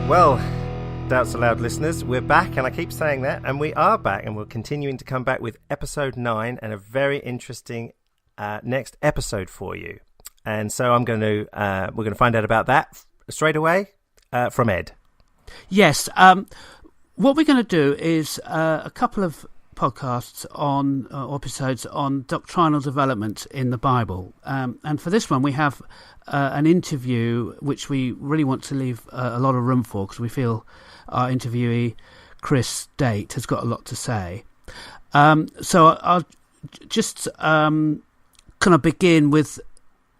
Well, doubts-aloud listeners, we're back, and I keep saying that, and we are back, and we're continuing to come back with episode 9 and a very interesting next episode for you. And so we're going to find out about that straight away from Ed. Yes. What we're going to do is a couple of podcasts on episodes on doctrinal development in the Bible. And for this one, we have an interview which we really want to leave a lot of room for, because we feel our interviewee, Chris Date, has got a lot to say. So I'll just kind of begin with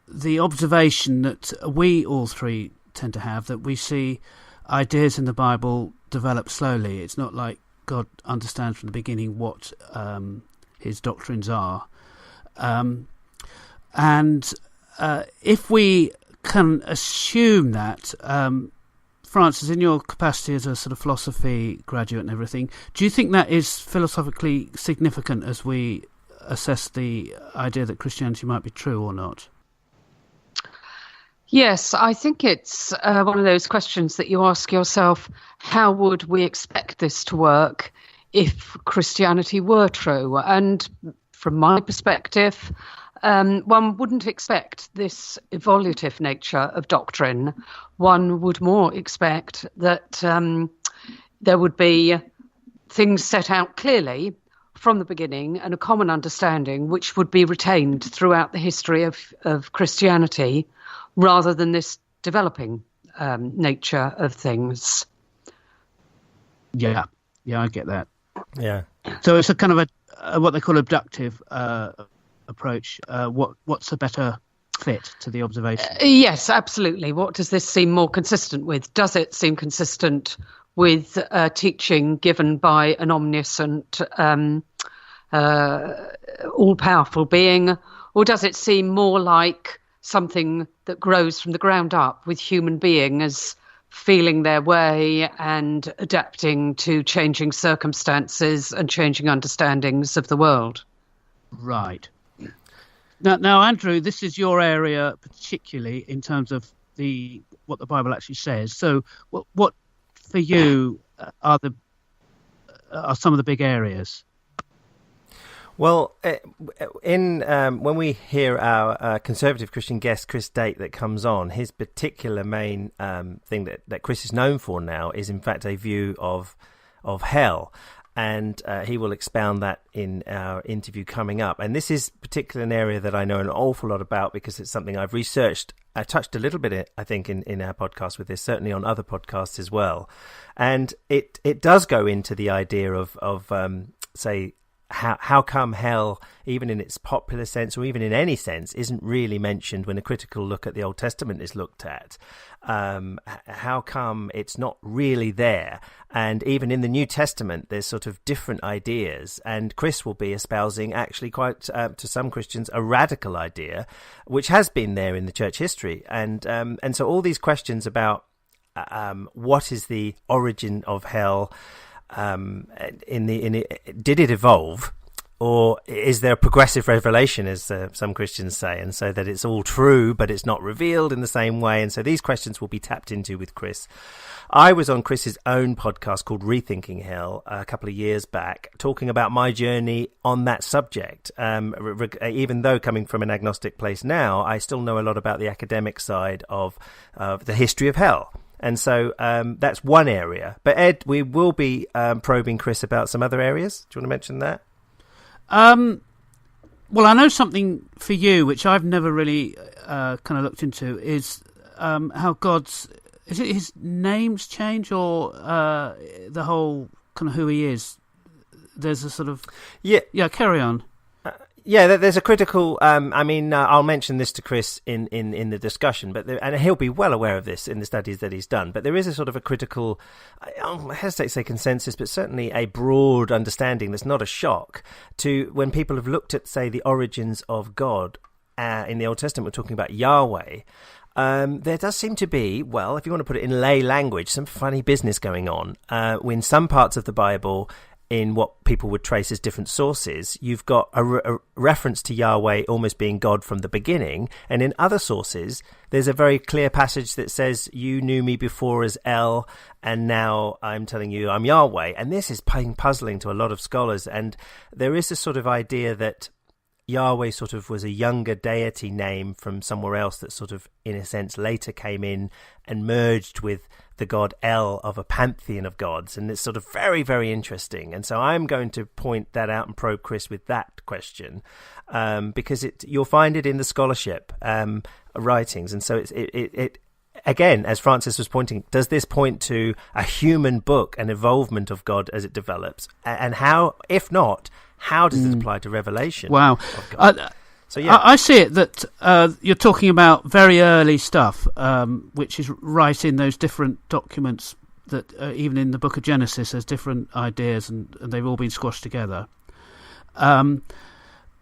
the observation that we all three tend to have, that we see ideas in the Bible develop slowly. It's not like God understands from the beginning what his doctrines are. And if we can assume that, Francis, in your capacity as a sort of philosophy graduate and everything, do you think that is philosophically significant as we assess the idea that Christianity might be true or not? Yes, I think it's one of those questions that you ask yourself, how would we expect this to work if Christianity were true? And from my perspective, one wouldn't expect this evolutive nature of doctrine. One would more expect that there would be things set out clearly from the beginning and a common understanding which would be retained throughout the history of Christianity, rather than this developing nature of things. Yeah, I get that. Yeah. So it's a kind of a what they call abductive approach. What's a better fit to the observation? Yes, absolutely. What does this seem more consistent with? Does it seem consistent with teaching given by an omniscient, all-powerful being, or does it seem more like something that grows from the ground up, with human beings feeling their way and adapting to changing circumstances and changing understandings of the world? Right. Now, Andrew, this is your area particularly in terms of what the Bible actually says. So, what for you are some of the big areas? Well, when we hear our conservative Christian guest, Chris Date, that comes on, his particular main thing that Chris is known for now is, in fact, a view of hell. And he will expound that in our interview coming up. And this is particularly an area that I know an awful lot about, because it's something I've researched. I touched a little bit, I think, in our podcast with this, certainly on other podcasts as well. And it does go into the idea of say, how come hell, even in its popular sense or even in any sense, isn't really mentioned when a critical look at the Old Testament is looked at? How come it's not really there? And even in the New Testament, there's sort of different ideas. And Chris will be espousing actually quite, to some Christians, a radical idea, which has been there in the church history. And so all these questions about what is the origin of hell, did it evolve, or is there a progressive revelation, as some Christians say, and so that it's all true but it's not revealed in the same way? And so these questions will be tapped into with Chris. I was on Chris's own podcast called ReThinking Hell a couple of years back, talking about my journey on that subject. Even though coming from an agnostic place now, I still know a lot about the academic side of the history of hell. And so that's one area. But Ed, we will be probing Chris about some other areas. Do you want to mention that? Well, I know something for you, which I've never really kind of looked into, is how is it his name's change, or the whole kind of who he is? There's a sort of... Yeah, carry on. Yeah, there's a critical. I'll mention this to Chris in the discussion, and he'll be well aware of this in the studies that he's done. But there is a sort of a critical, I hesitate to say consensus, but certainly a broad understanding that's not a shock to when people have looked at, say, the origins of God in the Old Testament. We're talking about Yahweh. There does seem to be, well, if you want to put it in lay language, some funny business going on. In some parts of the Bible, in what people would trace as different sources, you've got a reference to Yahweh almost being God from the beginning. And in other sources, there's a very clear passage that says, you knew me before as El, and now I'm telling you I'm Yahweh. And this is puzzling to a lot of scholars. And there is a sort of idea that Yahweh sort of was a younger deity name from somewhere else that sort of, in a sense, later came in and merged with the god El of a pantheon of gods. And it's sort of very, very interesting. And so I'm going to point that out and probe Chris with that question, because you'll find it in the scholarship writings. And so it again, as Francis was pointing, does this point to a human book, an evolvement of God as it develops? And how, if not, how does this apply to revelation? Wow. Of God? So yeah, I see it that you're talking about very early stuff, which is right in those different documents that even in the book of Genesis there's different ideas and they've all been squashed together. And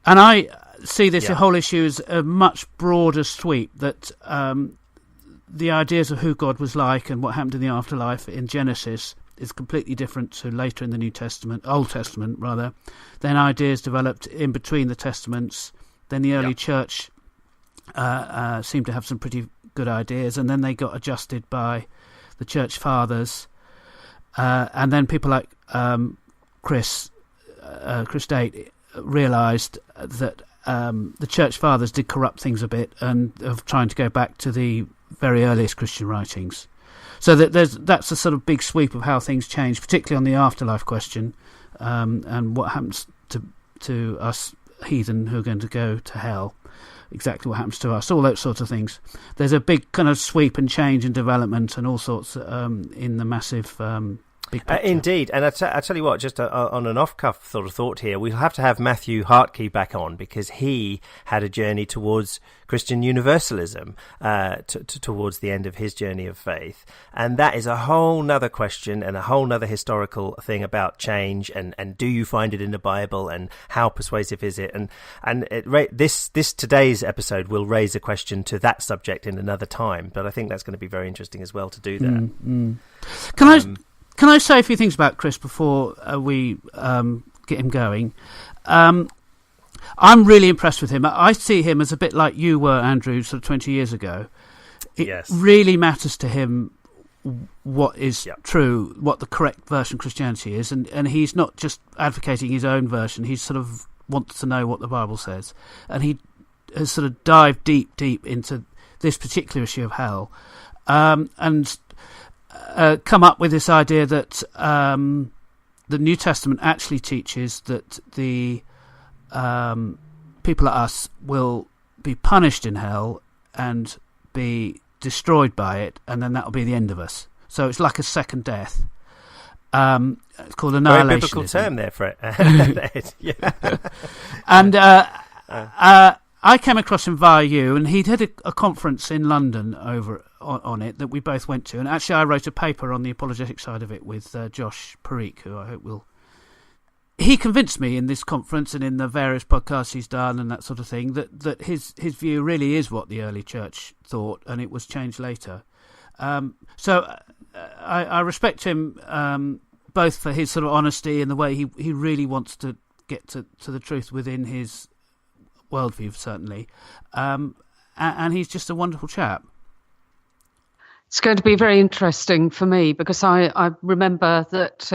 I see this whole issue as a much broader sweep, that the ideas of who God was like and what happened in the afterlife in Genesis is completely different to later in the Old Testament rather. Then ideas developed in between the Testaments. Then the early church seemed to have some pretty good ideas, and then they got adjusted by the church fathers. And then people like Chris Date realised that the church fathers did corrupt things a bit, and of trying to go back to the very earliest Christian writings. So that's a sort of big sweep of how things change, particularly on the afterlife question, and what happens to us heathen who are going to go to hell, exactly what happens to us, all those sorts of things. There's a big kind of sweep and change and development and all sorts in the massive big picture. Indeed, and I tell you what, just on an off-cuff sort of thought here, we'll have to have Matthew Hartke back on, because he had a journey towards Christian universalism towards the end of his journey of faith, and that is a whole nother question and a whole nother historical thing about change, and do you find it in the Bible, and how persuasive is it, and this today's episode will raise a question to that subject in another time, but I think that's going to be very interesting as well to do that. Can I say a few things about Chris before we get him going? I'm really impressed with him. I see him as a bit like you were, Andrew, sort of 20 years ago. It really matters to him what is true, what the correct version of Christianity is, and he's not just advocating his own version. He sort of wants to know what the Bible says, and he has sort of dived deep into this particular issue of hell, and come up with this idea that the New Testament actually teaches that the people like us will be punished in hell and be destroyed by it, and then that'll be the end of us. So it's like a second death. It's called annihilationism. Very biblical term there for it. And I came across him via you, and he'd had a conference in London over on it that we both went to, and actually I wrote a paper on the apologetic side of it with Josh Parikh, who I hope will... He convinced me in this conference and in the various podcasts he's done and that sort of thing that his view really is what the early church thought, and it was changed later. So I respect him both for his sort of honesty and the way he really wants to get to the truth within his worldview, certainly. And he's just a wonderful chap. It's going to be very interesting for me, because I remember that,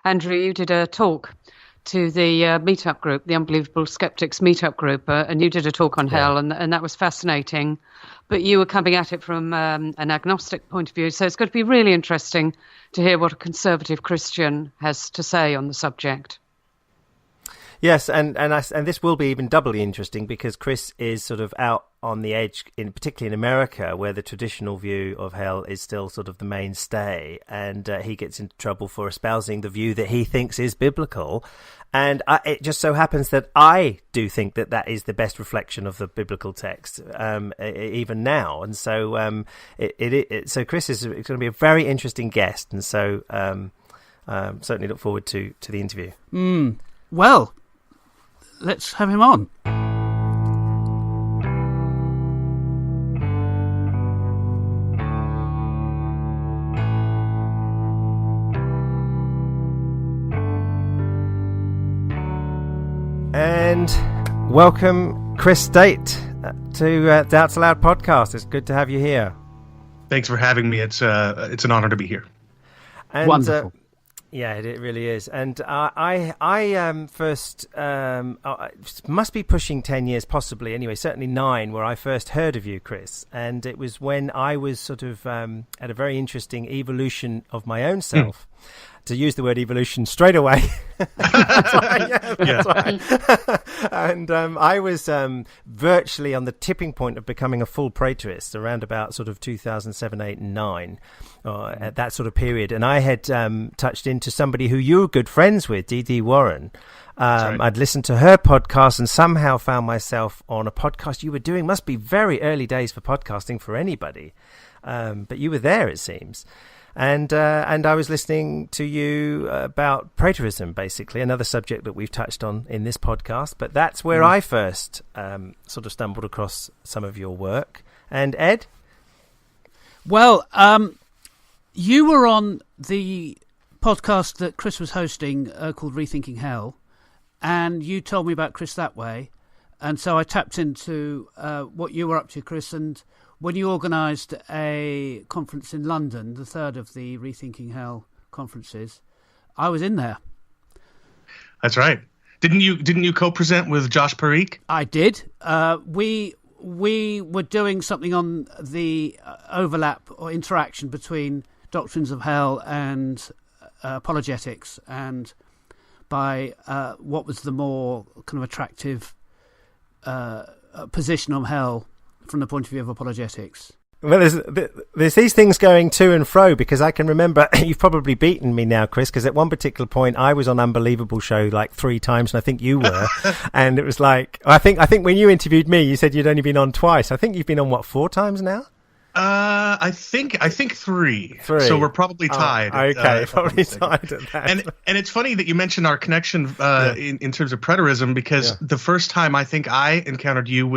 Andrew, you did a talk to the meetup group, the Unbelievable Skeptics meetup group, and you did a talk on hell, and that was fascinating. But you were coming at it from an agnostic point of view, so it's going to be really interesting to hear what a conservative Christian has to say on the subject. Yes, and this will be even doubly interesting because Chris is sort of out on the edge, particularly in America, where the traditional view of hell is still sort of the mainstay, and he gets into trouble for espousing the view that he thinks is biblical. And it just so happens that I do think that is the best reflection of the biblical text, even now. And so so Chris is going to be a very interesting guest, and so certainly look forward to the interview. Well, let's have him on. Welcome, Chris Date, to Doubts Aloud podcast. It's good to have you here. Thanks for having me. It's an honor to be here. And, Wonderful. Yeah, it really is. And I first must be pushing 10 years, possibly anyway, certainly 9, where I first heard of you, Chris. And it was when I was sort of at a very interesting evolution of my own self. To use the word evolution straight away. That's right. And I was virtually on the tipping point of becoming a full preterist around about sort of 2007, 8, and 9, at that sort of period. And I had touched into somebody who you were good friends with, D.D. Warren. Right. I'd listened to her podcast and somehow found myself on a podcast you were doing. Must be very early days for podcasting for anybody. But you were there, it seems. And I was listening to you about preterism, basically, another subject that we've touched on in this podcast. But that's where I first sort of stumbled across some of your work. And Ed? Well, you were on the podcast that Chris was hosting called ReThinking Hell, and you told me about Chris that way. And so I tapped into what you were up to, Chris, and when you organised a conference in London, the third of the ReThinking Hell conferences, I was in there. That's right. Didn't you co-present with Josh Parikh? I did. We were doing something on the overlap or interaction between doctrines of hell and apologetics, and by what was the more kind of attractive position on hell from the point of view of apologetics. Well, there's these things going to and fro, because I can remember, you've probably beaten me now, Chris, because at one particular point I was on Unbelievable Show like 3 times, and I think you were, and it was like, I think when you interviewed me, you said you'd only been on twice. I think you've been on, 4 times now? I think 3. So we're probably tied. Okay, probably tied at that. And it's funny that you mentioned our connection in terms of preterism, because the first time I think I encountered you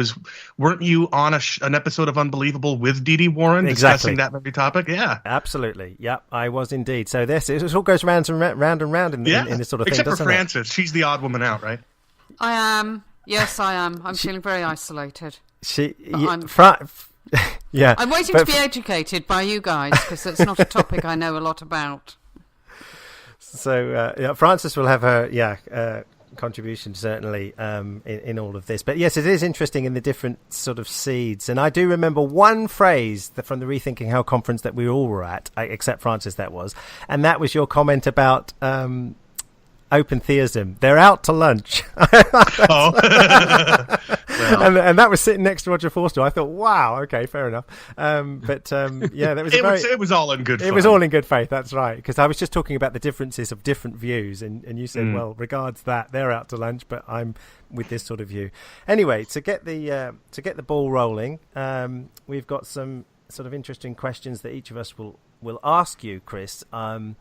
weren't you on an episode of Unbelievable with D.D. Warren discussing that very topic? Yeah, absolutely. Yeah, I was indeed. So it all goes round and round in this sort of thing. Except for Frances, she's the odd woman out, right? I am. Yes, I am. I'm feeling very isolated. Yeah, I'm waiting to be educated by you guys, because it's not a topic I know a lot about. So Frances will have her contribution certainly in all of this. But yes, it is interesting in the different sort of seeds. And I do remember one phrase from the ReThinking Hell conference that we all were at, except Frances, and that was your comment about open theism. They're out to lunch. And that was sitting next to Roger Forster. I thought, wow, okay, fair enough. That was it was all in good faith. It was all in good faith, that's right. Because I was just talking about the differences of different views, and you said, well, regards that, they're out to lunch, but I'm with this sort of view. Anyway, to get the ball rolling, we've got some sort of interesting questions that each of us will ask you, Chris, to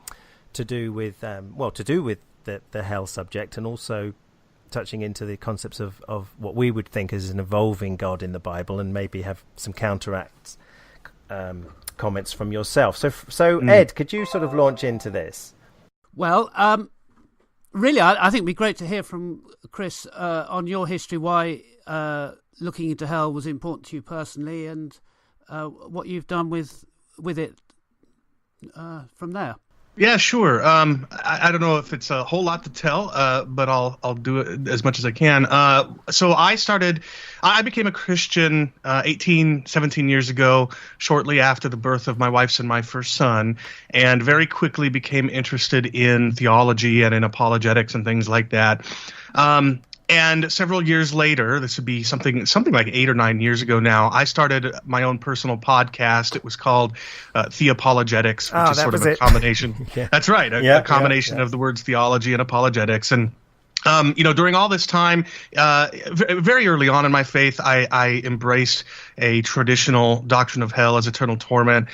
do with the hell subject, and also touching into the concepts of what we would think is an evolving God in the Bible, and maybe have some counteract comments from yourself. So Ed, could you sort of launch into this? Well, really, I think it'd be great to hear from Chris on your history, why looking into hell was important to you personally, and what you've done with it from there. Yeah, sure. I don't know if it's a whole lot to tell, but I'll do it as much as I can. So I became a Christian 17 years ago, shortly after the birth of my wife's and my first son, and very quickly became interested in theology and in apologetics and things like that. And several years later, this would be something like 8 or 9 years ago now, I started my own personal podcast. It was called Theapologetics, which is sort of a combination. That's right, a combination of the words theology and apologetics. And during all this time, very early on in my faith, I embraced a traditional doctrine of hell as eternal torment,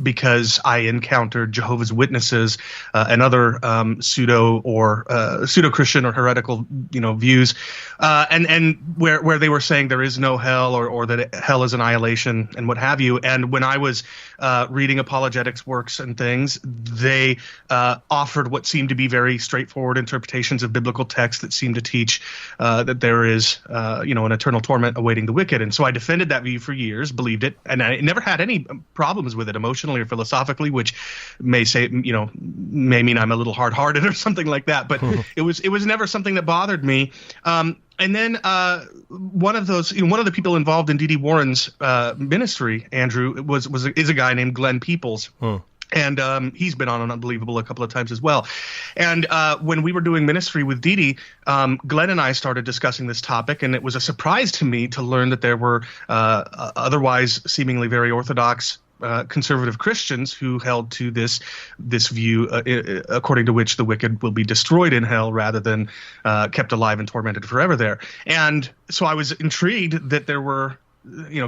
because I encountered Jehovah's Witnesses and other pseudo-Christian or heretical, views, and where they were saying there is no hell, or that hell is annihilation and what have you. And when I was reading apologetics works and things, they offered what seemed to be very straightforward interpretations of biblical biblical texts that seem to teach that there is, an eternal torment awaiting the wicked. And so I defended that view for years, believed it, and I never had any problems with it emotionally or philosophically, which may mean I'm a little hard-hearted or something like that. But it was never something that bothered me. And then one of the people involved in D.D. Warren's ministry, Andrew, is a guy named Glenn Peoples. And he's been on Unbelievable a couple of times as well. And when we were doing ministry with Dee, Glenn and I started discussing this topic, and it was a surprise to me to learn that there were otherwise seemingly very orthodox conservative Christians who held to this view, according to which the wicked will be destroyed in hell rather than kept alive and tormented forever there. And so I was intrigued that there were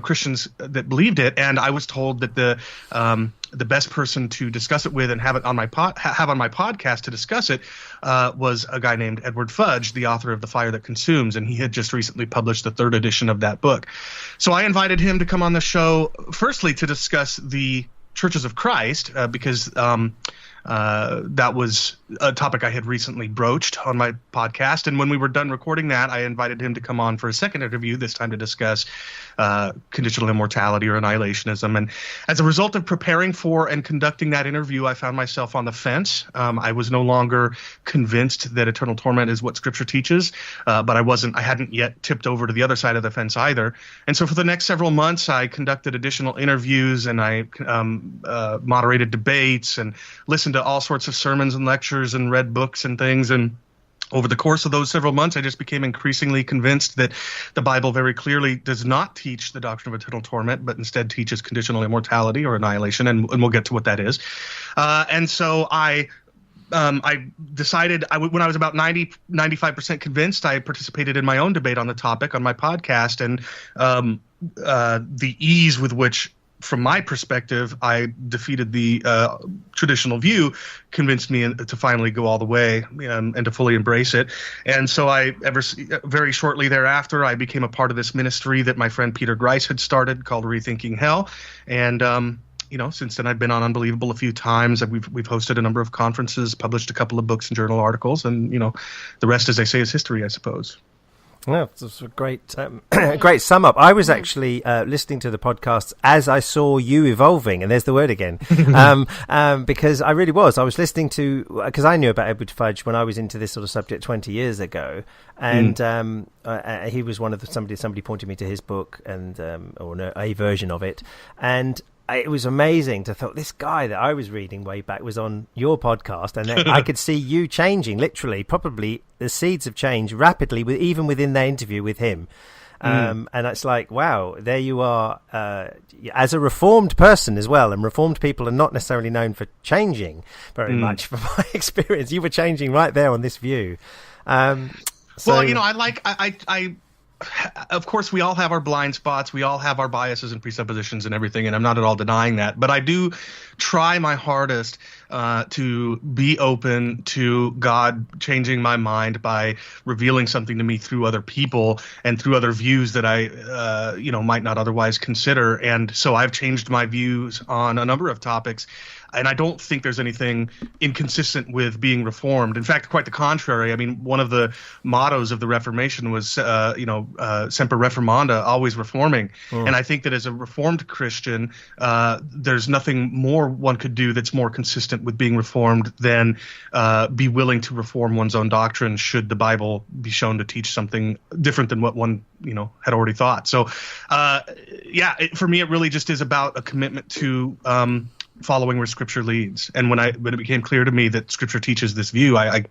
Christians that believed it, and I was told that the best person to discuss it with and have on my podcast to discuss it was a guy named Edward Fudge, the author of The Fire That Consumes, and he had just recently published the 3rd edition of that book. So I invited him to come on the show, firstly to discuss the Churches of Christ, because that was a topic I had recently broached on my podcast. And when we were done recording that, I invited him to come on for a second interview, this time to discuss conditional immortality or annihilationism. And as a result of preparing for and conducting that interview, I found myself on the fence. I was no longer convinced that eternal torment is what Scripture teaches, but I hadn't yet tipped over to the other side of the fence either. And so for the next several months, I conducted additional interviews, and I moderated debates and listened to all sorts of sermons and lectures and read books and things. And over the course of those several months, I just became increasingly convinced that the Bible very clearly does not teach the doctrine of eternal torment, but instead teaches conditional immortality or annihilation, and we'll get to what that is. And so I decided when I was about 95% convinced, I participated in my own debate on the topic on my podcast, and the ease with which, from my perspective, I defeated the traditional view convinced me to finally go all the way and to fully embrace it. And so very shortly thereafter, I became a part of this ministry that my friend Peter Grice had started called ReThinking Hell. And since then I've been on Unbelievable a few times. We've hosted a number of conferences, published a couple of books and journal articles, and the rest, as they say, is history, I suppose. No, it's a great great sum up. I was actually listening to the podcasts as I saw you evolving, and there's the word again, because I really was. I was listening because I knew about Edward Fudge when I was into this sort of subject 20 years ago, and he was one of somebody pointed me to his book and a version of it, and it was amazing to thought this guy that I was reading way back was on your podcast, and I could see you changing, literally, probably the seeds of change rapidly, even within that interview with him. And it's like, wow, there you are, as a reformed person as well, and reformed people are not necessarily known for changing very much from my experience. You were changing right there on this view. Of course, we all have our blind spots. We all have our biases and presuppositions and everything, and I'm not at all denying that. But I do try my hardest to be open to God changing my mind by revealing something to me through other people and through other views that I, might not otherwise consider. And so I've changed my views on a number of topics. And I don't think there's anything inconsistent with being reformed. In fact, quite the contrary. I mean, one of the mottos of the Reformation was, semper reformanda, always reforming. And I think that as a reformed Christian, there's nothing more one could do that's more consistent with being reformed than be willing to reform one's own doctrine should the Bible be shown to teach something different than what one, had already thought. So, for me, it really just is about a commitment to following where Scripture leads. And when it became clear to me that Scripture teaches this view, I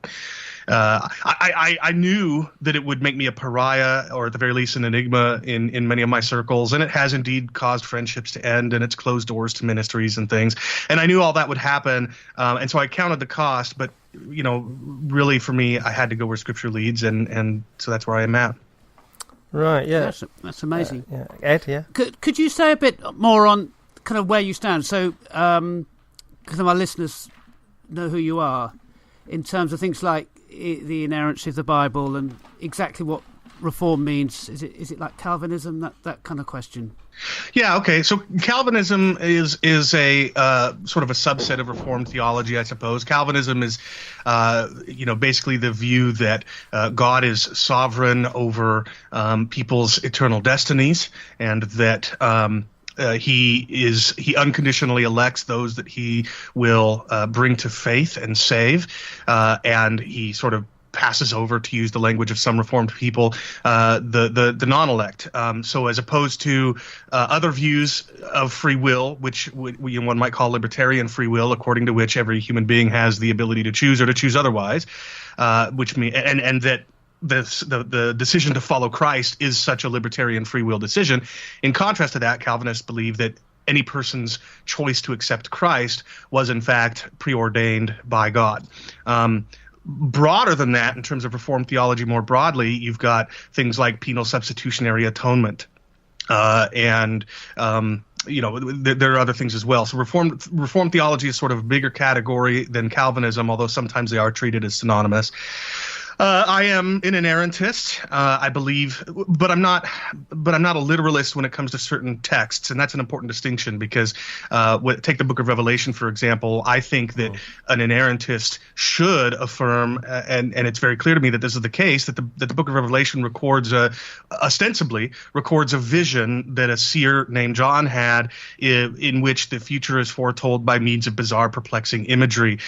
knew that it would make me a pariah, or at the very least an enigma in many of my circles, and it has indeed caused friendships to end, and it's closed doors to ministries and things. And I knew all that would happen, and so I counted the cost. But really for me, I had to go where Scripture leads, and so that's where I am at. Right. Yeah. That's amazing. Ed. Yeah. Could you say a bit more on kind of where you stand? So, because my listeners know who you are, in terms of things like the inerrancy of the Bible and exactly what reform means. Is it like Calvinism, that kind of question? Yeah, okay. So Calvinism is a sort of a subset of Reformed theology, I suppose. Calvinism is, basically the view that God is sovereign over people's eternal destinies, and that he unconditionally elects those that he will bring to faith and save, and he sort of passes over, to use the language of some Reformed people, the non-elect. So as opposed to other views of free will, which one might call libertarian free will, according to which every human being has the ability to choose or to choose otherwise, which mean and that the decision to follow Christ is such a libertarian free will decision. In contrast to that, Calvinists believe that any person's choice to accept Christ was in fact preordained by God. Broader than that, in terms of Reformed theology more broadly, you've got things like penal substitutionary atonement, and there are other things as well. So Reformed theology is sort of a bigger category than Calvinism, although sometimes they are treated as synonymous. I am an inerrantist, I believe, but I'm not a literalist when it comes to certain texts, and that's an important distinction because take the Book of Revelation, for example. I think that an inerrantist should affirm, and it's very clear to me that this is the case, that the Book of Revelation ostensibly records a vision that a seer named John had, in which the future is foretold by means of bizarre, perplexing imagery.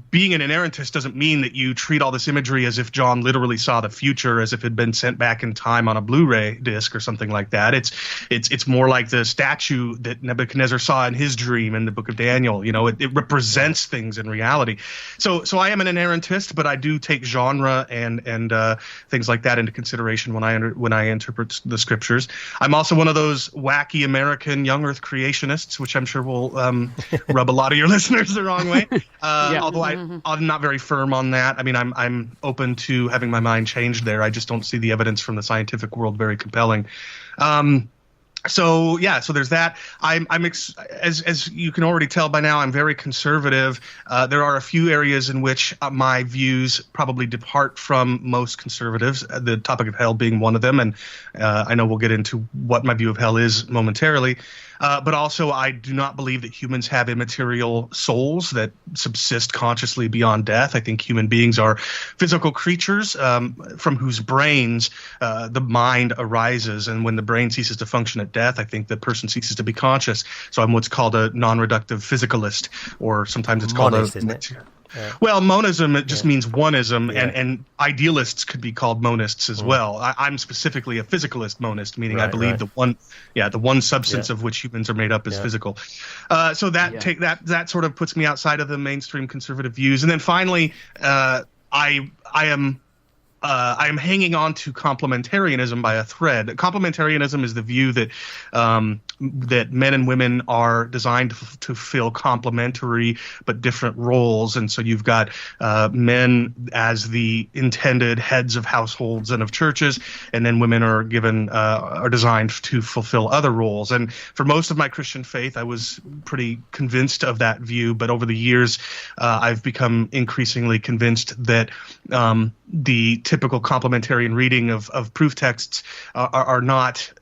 Being an inerrantist doesn't mean that you treat all this imagery as if John literally saw the future, as if it had been sent back in time on a Blu-ray disc or something like that. It's more like the statue that Nebuchadnezzar saw in his dream in the book of Daniel. It represents things in reality. So I am an inerrantist, but I do take genre and things like that into consideration when I interpret the scriptures. I'm also one of those wacky American young Earth creationists, which I'm sure will rub a lot of your listeners the wrong way. Although I'm not very firm on that. I mean, I'm open to having my mind changed there. I just don't see the evidence from the scientific world very compelling. So there's that. As you can already tell by now, I'm very conservative. There are a few areas in which my views probably depart from most conservatives, the topic of hell being one of them, and I know we'll get into what my view of hell is momentarily. But also, I do not believe that humans have immaterial souls that subsist consciously beyond death. I think human beings are physical creatures from whose brains the mind arises. And when the brain ceases to function at death, I think the person ceases to be conscious. So I'm what's called a non-reductive physicalist, or sometimes it's called Monist, isn't it? Yeah. Well, monism, it just means oneism, and idealists could be called monists as well. I'm specifically a physicalist monist, meaning I believe the one substance of which humans are made up is physical. So that sort of puts me outside of the mainstream conservative views. And then finally, I am hanging on to complementarianism by a thread. Complementarianism is the view that that men and women are designed to fill complementary but different roles, and so you've got men as the intended heads of households and of churches, and then women are designed to fulfill other roles. And for most of my Christian faith, I was pretty convinced of that view, but over the years, I've become increasingly convinced that the typical complementarian reading of proof texts are not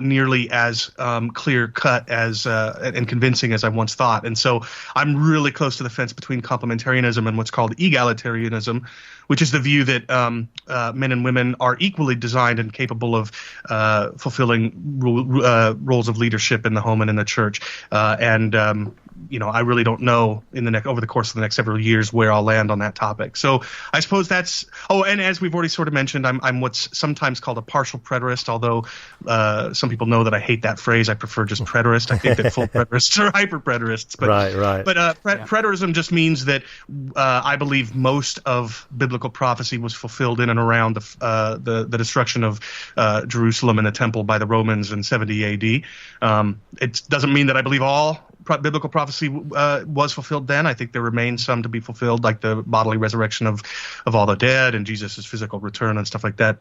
nearly as clear cut as and convincing as I once thought. And so I'm really close to the fence between complementarianism and what's called egalitarianism, which is the view that men and women are equally designed and capable of fulfilling roles of leadership in the home and in the church. I really don't know over the course of the next several years where I'll land on that topic. So I suppose that's. Oh, and as we've already sort of mentioned, I'm what's sometimes called a partial preterist. Although some people know that I hate that phrase. I prefer just preterist. I think that full preterists are hyper preterists. But, right. But preterism just means that I believe most of biblical prophecy was fulfilled in and around the destruction of Jerusalem and the temple by the Romans in 70 A.D. It doesn't mean that I believe all biblical prophecy was fulfilled then. I think there remains some to be fulfilled, like the bodily resurrection of all the dead and Jesus' physical return and stuff like that.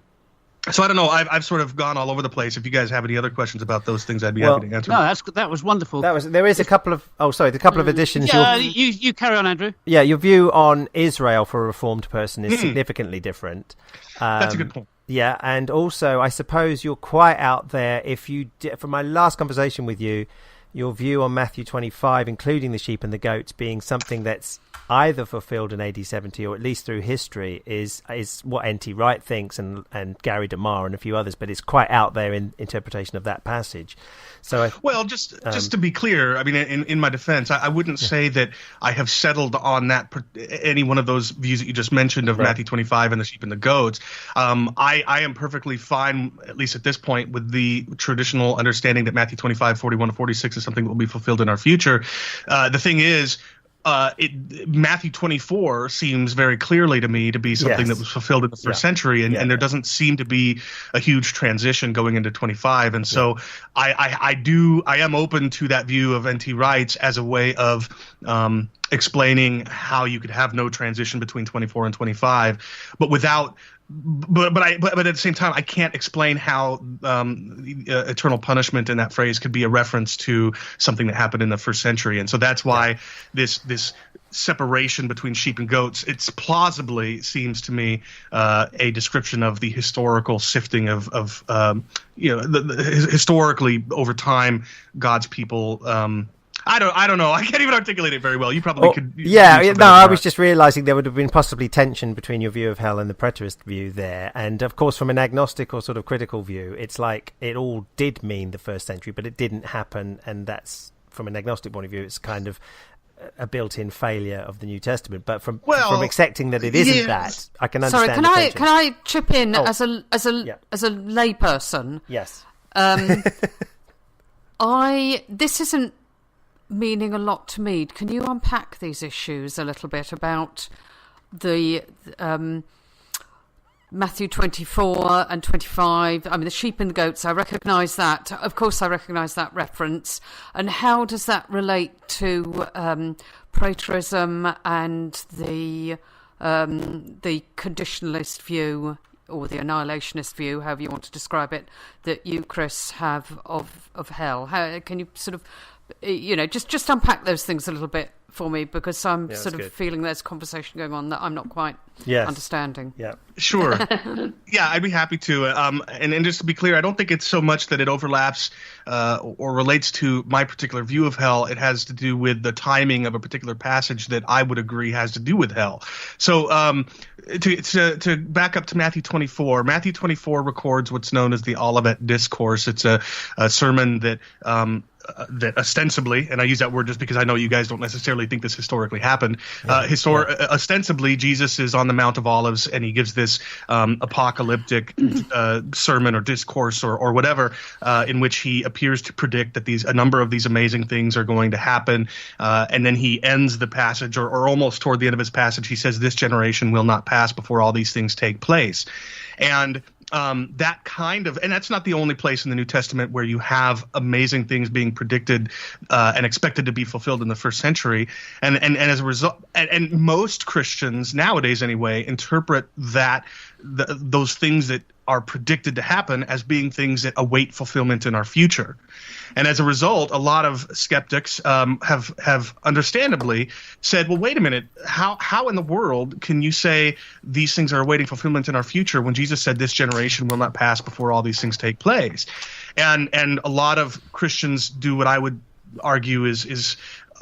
So I don't know. I've sort of gone all over the place. If you guys have any other questions about those things, I'd be happy to answer. No, that was wonderful. There is a couple of additions. Yeah, you carry on, Andrew. Yeah, your view on Israel for a Reformed person is significantly different. That's a good point. Yeah, and also I suppose you're quite out there if you, from my last conversation with you, your view on Matthew 25, including the sheep and the goats, being something that's either fulfilled in AD 70 or at least through history, is what N.T. Wright thinks and Gary DeMar and a few others, but it's quite out there in interpretation of that passage. So, just to be clear, I mean, in my defense, I wouldn't say that I have settled on that any one of those views that you just mentioned of Matthew 25 and the sheep and the goats. I am perfectly fine, at least at this point, with the traditional understanding that Matthew 25, 41 to 46 is something that will be fulfilled in our future. The thing is, Matthew 24 seems very clearly to me to be something that was fulfilled in the first century, and there doesn't seem to be a huge transition going into 25. And so I am open to that view of N.T. Wright's as a way of explaining how you could have no transition between 24 and 25, but without. But at the same time, I can't explain how eternal punishment in that phrase could be a reference to something that happened in the first century, and so that's why this separation between sheep and goats, it's plausibly seems to me a description of the historical sifting of historically over time God's people. I don't know. I can't even articulate it very well. You probably could. I was just realizing there would have been possibly tension between your view of hell and the preterist view there. And of course, from an agnostic or sort of critical view, it's like it all did mean the first century, but it didn't happen. And that's, from an agnostic point of view, it's kind of a built-in failure of the New Testament. But from accepting that it isn't that, I can understand. Sorry, can I chip in as a layperson? Yes. This isn't meaning a lot to me. Can you unpack these issues a little bit about the Matthew 24 and 25? I mean, the sheep and the goats, I recognise that. Of course, I recognise that reference. And how does that relate to preterism and the conditionalist view, or the annihilationist view, however you want to describe it, that you, Chris, have of hell? How can you sort of, just unpack those things a little bit for me, because I'm feeling there's a conversation going on that I'm not quite understanding. Yeah, sure. I'd be happy to. And just to be clear, I don't think it's so much that it overlaps or relates to my particular view of hell. It has to do with the timing of a particular passage that I would agree has to do with hell. So to back up to Matthew 24, Matthew 24 records what's known as the Olivet Discourse. It's a sermon that ostensibly, and I use that word just because I know you guys don't necessarily think this historically happened, ostensibly Jesus is on the Mount of Olives and he gives this apocalyptic sermon or discourse or whatever in which he appears to predict that a number of these amazing things are going to happen, and then he ends the passage, or almost toward the end of his passage, he says, "This generation will not pass before all these things take place." And that kind of, and that's not the only place in the New Testament where you have amazing things being predicted and expected to be fulfilled in the first century. And as a result, and most Christians nowadays anyway interpret those things that are predicted to happen as being things that await fulfillment in our future. And as a result, a lot of skeptics have understandably said, well, wait a minute, how in the world can you say these things are awaiting fulfillment in our future when Jesus said this generation will not pass before all these things take place? And a lot of Christians do what I would argue is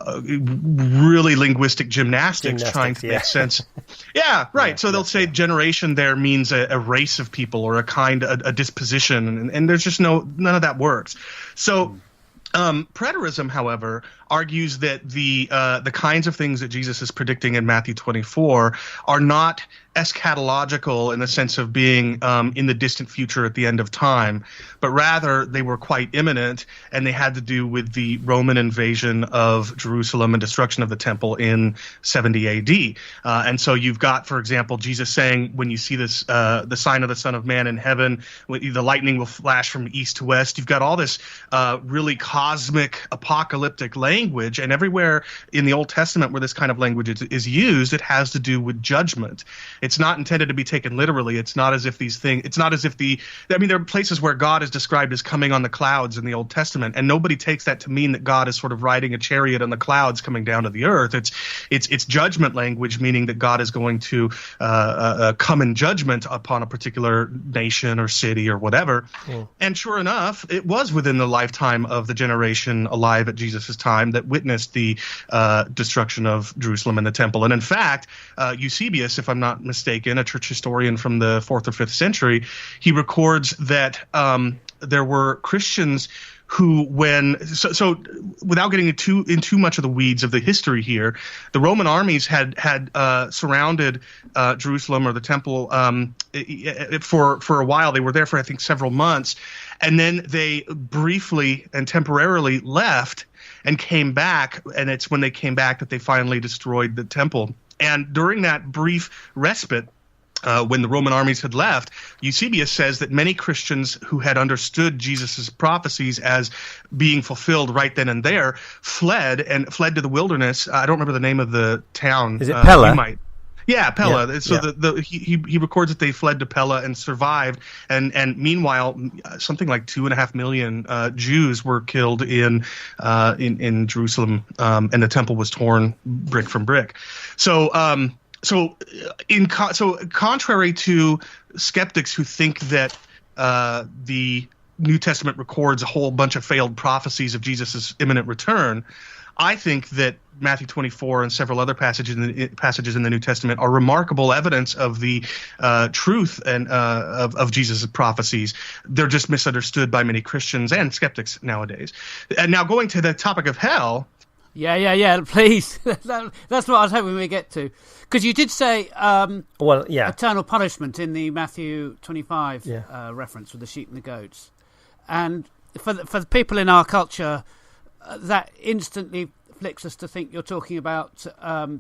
really linguistic gymnastics trying to make sense. Yeah, right. So they'll say generation there means a race of people or a disposition, and there's just none of that works. So preterism, however, argues that the kinds of things that Jesus is predicting in Matthew 24 are not eschatological in the sense of being in the distant future at the end of time, but rather they were quite imminent, and they had to do with the Roman invasion of Jerusalem and destruction of the temple in 70 AD. And so you've got, for example, Jesus saying, when you see this, the sign of the Son of Man in heaven, the lightning will flash from east to west. You've got all this really cosmic apocalyptic language language, and everywhere in the Old Testament where this kind of language is used, it has to do with judgment. It's not intended to be taken literally. It's not as if there are places where God is described as coming on the clouds in the Old Testament, and nobody takes that to mean that God is sort of riding a chariot on the clouds coming down to the earth. It's judgment language, meaning that God is going to come in judgment upon a particular nation or city or whatever. And sure enough, it was within the lifetime of the generation alive at Jesus' time that witnessed the destruction of Jerusalem and the temple. And in fact, Eusebius, if I'm not mistaken, a church historian from the 4th or 5th century, he records that there were Christians who, so without getting in too much of the weeds of the history here, the Roman armies had surrounded Jerusalem or the temple for a while. They were there for, I think, several months, and then they briefly and temporarily left and came back, and it's when they came back that they finally destroyed the temple. And during that brief respite, when the Roman armies had left, Eusebius says that many Christians who had understood Jesus' prophecies as being fulfilled right then and there fled to the wilderness. I don't remember the name of the town. Is it Pella? Yeah, Pella. Yeah, so he records that they fled to Pella and survived, and meanwhile, something like 2.5 million Jews were killed in Jerusalem, and the temple was torn brick from brick. So contrary to skeptics who think that the New Testament records a whole bunch of failed prophecies of Jesus' imminent return, I think that Matthew 24 and several other passages in the New Testament are remarkable evidence of the truth and of Jesus' prophecies. They're just misunderstood by many Christians and skeptics nowadays. And now going to the topic of hell. Yeah, please. That's what I was hoping we get to. Because you did say eternal punishment in the Matthew 25 reference with the sheep and the goats. And for the people in our culture, that instantly flicks us to think you're talking about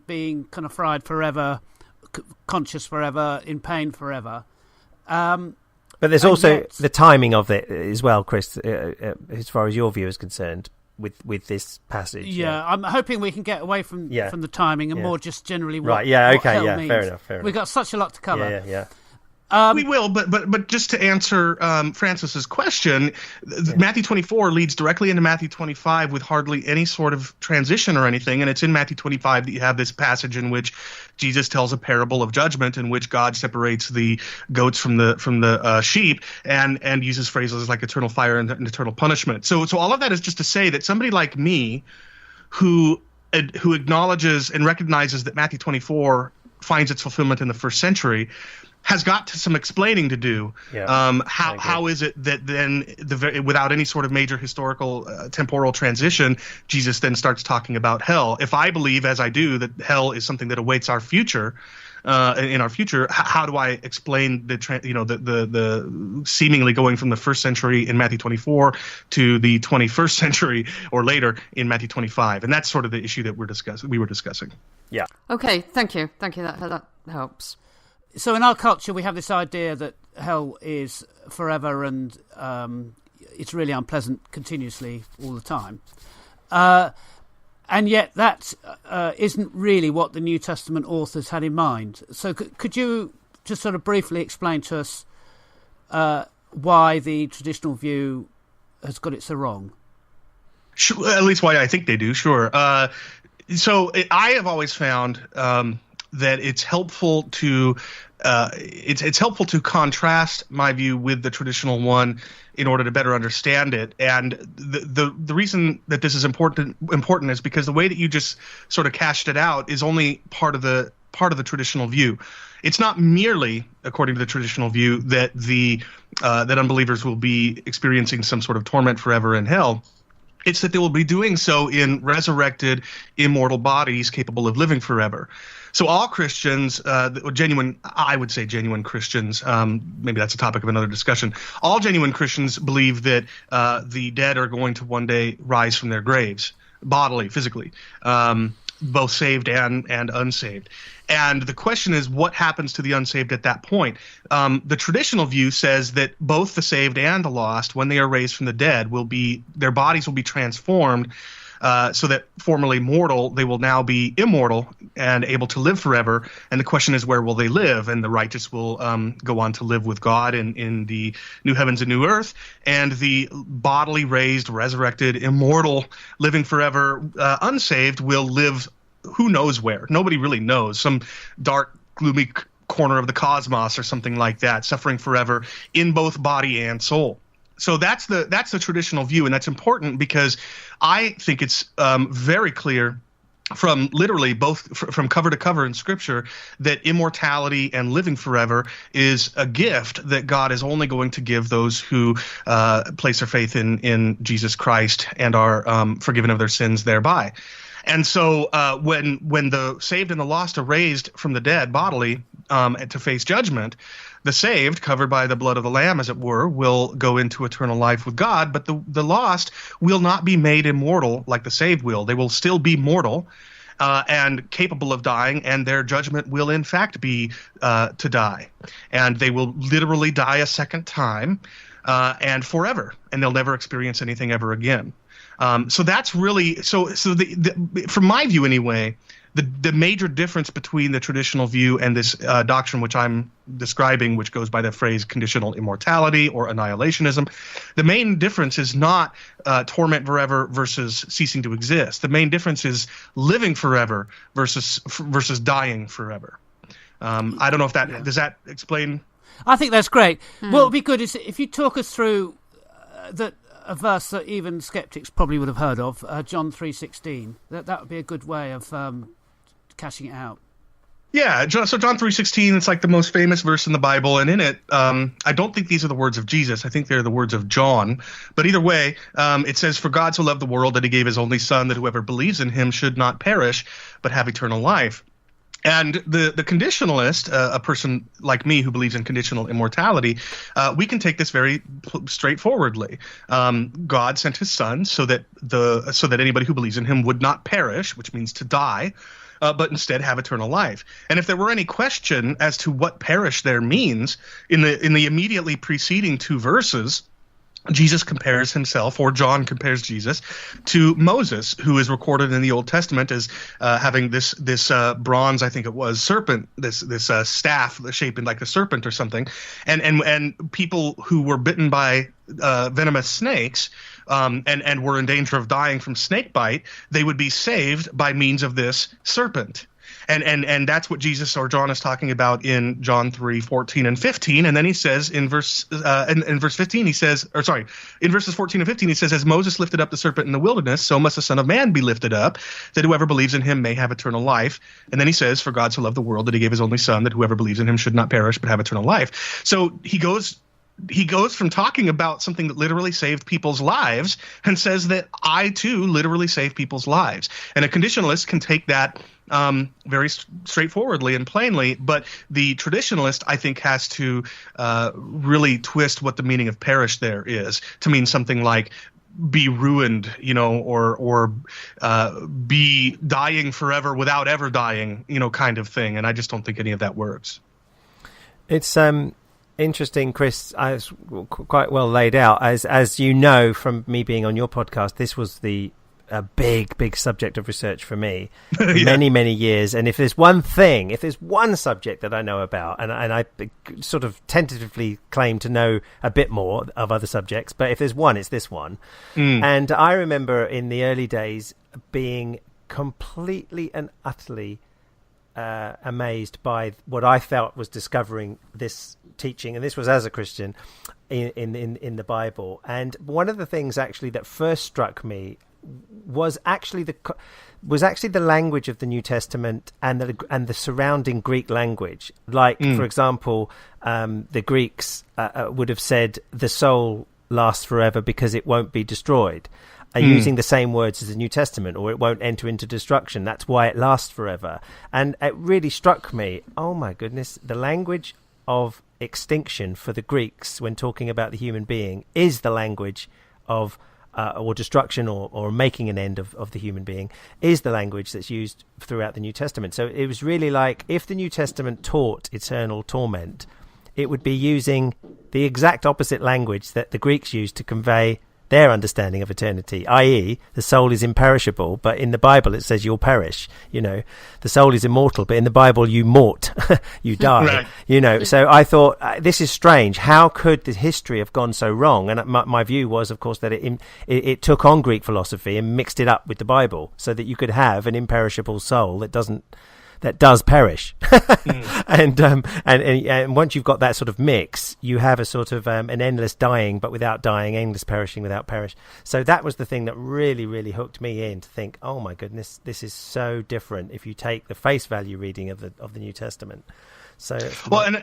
being kind of fried forever, conscious forever, in pain forever. But there's also the timing of it as well, Chris, as far as your view is concerned. With this passage, I'm hoping we can get away from the timing and more just generally what, right. Yeah, okay, what hell means. Fair enough. We've got such a lot to cover. Yeah. We will, but just to answer Francis's question, Matthew 24 leads directly into Matthew 25 with hardly any sort of transition or anything, and it's in Matthew 25 that you have this passage in which Jesus tells a parable of judgment in which God separates the goats from the sheep and uses phrases like eternal fire and eternal punishment. So all of that is just to say that somebody like me, who acknowledges and recognizes that Matthew 24 finds its fulfillment in the first century, has got some explaining to do. How is it that then, without any sort of major historical temporal transition, Jesus then starts talking about hell? If I believe, as I do, that hell is something that awaits our future, in our future, how do I explain the seemingly going from the first century in Matthew 24 to the 21st century or later in Matthew 25? And that's sort of the issue that we were discussing. Yeah. Okay. Thank you. That helps. So in our culture, we have this idea that hell is forever and it's really unpleasant continuously all the time. And yet that isn't really what the New Testament authors had in mind. So could you just sort of briefly explain to us why the traditional view has got it so wrong? Sure, at least why I think they do, sure. I have always found that it's helpful to it's helpful to contrast my view with the traditional one in order to better understand it. And the reason that this is important is because the way that you just sort of cashed it out is only part of the traditional view. It's not merely, according to the traditional view, that that unbelievers will be experiencing some sort of torment forever in hell. It's that they will be doing so in resurrected, immortal bodies capable of living forever. So all Christians, genuine Christians, maybe that's a topic of another discussion. All genuine Christians believe that the dead are going to one day rise from their graves, bodily, physically, both saved and unsaved. And the question is, what happens to the unsaved at that point? The traditional view says that both the saved and the lost, when they are raised from the dead, their bodies will be transformed so that formerly mortal, they will now be immortal and able to live forever. And the question is, where will they live? And the righteous will go on to live with God in the new heavens and new earth, and the bodily raised, resurrected, immortal, living forever, unsaved will live who knows where. Nobody really knows. Some dark, gloomy corner of the cosmos or something like that, suffering forever in both body and soul. So that's the traditional view, and that's important because I think it's very clear from literally both from cover to cover in Scripture that immortality and living forever is a gift that God is only going to give those who place their faith in Jesus Christ and are forgiven of their sins thereby. And so when the saved and the lost are raised from the dead bodily to face judgment, the saved, covered by the blood of the Lamb, as it were, will go into eternal life with God, but the lost will not be made immortal like the saved will. They will still be mortal and capable of dying, and their judgment will in fact be to die. And they will literally die a second time and forever, and they'll never experience anything ever again. So that's really so. From my view, anyway, the major difference between the traditional view and this doctrine which I'm describing, which goes by the phrase conditional immortality or annihilationism, the main difference is not torment forever versus ceasing to exist. The main difference is living forever versus dying forever. I don't know if that does that explain. I think that's great. What would be good is if you talk us through a verse that even skeptics probably would have heard of, John 3:16. That would be a good way of cashing it out. Yeah, so John 3:16, it's like the most famous verse in the Bible, and in it, I don't think these are the words of Jesus. I think they're the words of John. But either way, it says, "For God so loved the world that he gave his only Son, that whoever believes in him should not perish, but have eternal life." And the conditionalist, a person like me who believes in conditional immortality, we can take this very straightforwardly. God sent his Son so that anybody who believes in him would not perish, which means to die, but instead have eternal life. And if there were any question as to what perish there means, in the immediately preceding two verses, Jesus compares himself, or John compares Jesus, to Moses, who is recorded in the Old Testament as having this bronze, I think it was, serpent, this staff shaped like a serpent or something, and people who were bitten by venomous snakes and were in danger of dying from snake bite, they would be saved by means of this serpent. And that's what Jesus or John is talking about in John 3:14 and 15. And then he says in verse 15, he says, or sorry, in verses 14 and 15, he says, "As Moses lifted up the serpent in the wilderness, so must the Son of Man be lifted up, that whoever believes in him may have eternal life." And then he says, "For God so loved the world that he gave his only Son, that whoever believes in him should not perish but have eternal life." So he goes from talking about something that literally saved people's lives and says that I too literally save people's lives. And a conditionalist can take that very straightforwardly and plainly, but the traditionalist, I think, has to really twist what the meaning of perish there is to mean something like be ruined, or be dying forever without ever dying, kind of thing. And I just don't think any of that works. It's interesting, Chris. It's quite well laid out. As you know from me being on your podcast, this was a big subject of research for me for many years. And if there's one subject that I know about, and I sort of tentatively claim to know a bit more of other subjects, but if there's one, it's this one. And I remember in the early days being completely and utterly amazed by what I felt was discovering this teaching, and this was as a Christian in the Bible. And one of the things actually that first struck me was actually the language of the New Testament and the surrounding Greek language. Like, for example, the Greeks would have said the soul lasts forever because it won't be destroyed, using the same words as the New Testament, or it won't enter into destruction. That's why it lasts forever. And it really struck me, oh my goodness, the language of extinction for the Greeks when talking about the human being is the language of or destruction or making an end of the human being is the language that's used throughout the New Testament. So it was really like if the New Testament taught eternal torment, it would be using the exact opposite language that the Greeks used to convey their understanding of eternity, i.e. the soul is imperishable, but in the Bible it says you'll perish. The soul is immortal, but in the Bible you mort, you die. Right. So I thought, this is strange. How could the history have gone so wrong? And my view was, of course, that it took on Greek philosophy and mixed it up with the Bible so that you could have an imperishable soul that does perish. And once you've got that sort of mix, you have a sort of an endless dying but without dying, endless perishing without perish. So that was the thing that really, really hooked me in to think, oh my goodness, this is so different if you take the face value reading of the New Testament. So I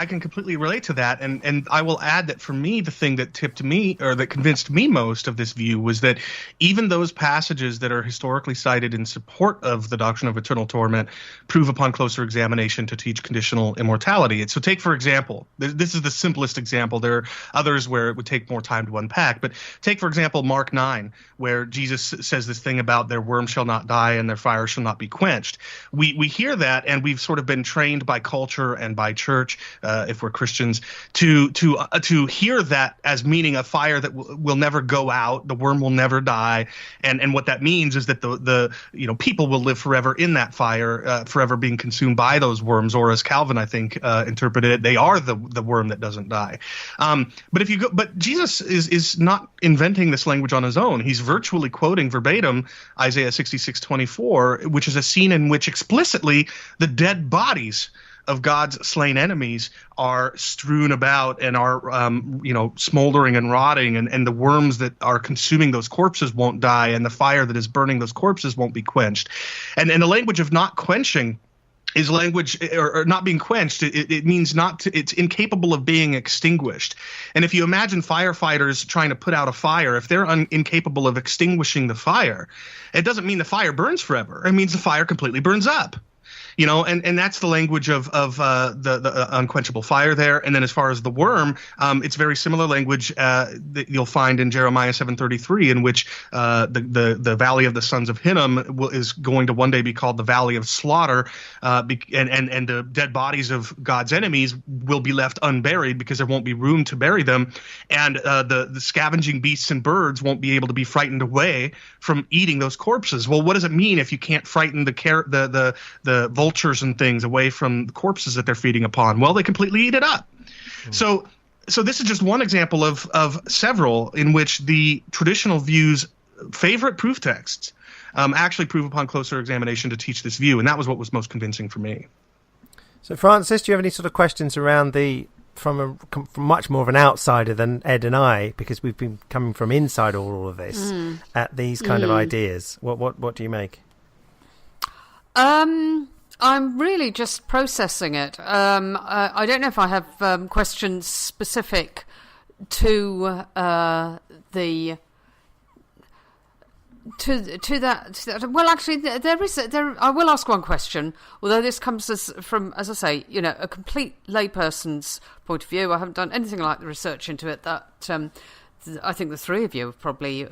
can completely relate to that, and I will add that for me, the thing that tipped me or that convinced me most of this view was that even those passages that are historically cited in support of the doctrine of eternal torment prove upon closer examination to teach conditional immortality. And so take, for example, this is the simplest example. There are others where it would take more time to unpack, but take, for example, Mark 9, where Jesus says this thing about their worm shall not die and their fire shall not be quenched. We hear that, and we've sort of been trained by culture and by church, if we're Christians, to hear that as meaning a fire that will never go out, the worm will never die, and what that means is that the people will live forever in that fire, forever being consumed by those worms, or as Calvin, I think, interpreted it, they are the worm that doesn't die. But Jesus is not inventing this language on his own. He's virtually quoting verbatim Isaiah 66:24, which is a scene in which explicitly the dead bodies of God's slain enemies are strewn about and are smoldering and rotting, and the worms that are consuming those corpses won't die, and the fire that is burning those corpses won't be quenched. And the language of not quenching is language, or not being quenched. It means it's incapable of being extinguished. And if you imagine firefighters trying to put out a fire, if they're incapable of extinguishing the fire, it doesn't mean the fire burns forever. It means the fire completely burns up. And that's the language of the unquenchable fire there. And then as far as the worm, it's very similar language that you'll find in Jeremiah 7:33, in which the valley of the sons of Hinnom is going to one day be called the valley of slaughter, and the dead bodies of God's enemies will be left unburied because there won't be room to bury them, and the scavenging beasts and birds won't be able to be frightened away from eating those corpses. Well, what does it mean if you can't frighten the vultures and things away from the corpses that they're feeding upon? Well, they completely eat it up. So this is just one example of several in which the traditional view's favorite proof texts actually prove upon closer examination to teach this view, and that was what was most convincing for me. So, Francis, do you have any sort of questions around from much more of an outsider than Ed and I, because we've been coming from inside all of this, at these kind of ideas? What do you make? I'm really just processing it. I don't know if I have questions specific to that. Well, actually, there is. I will ask one question, although this comes from, as I say, a complete layperson's point of view. I haven't done anything like the research into it that I think the three of you have probably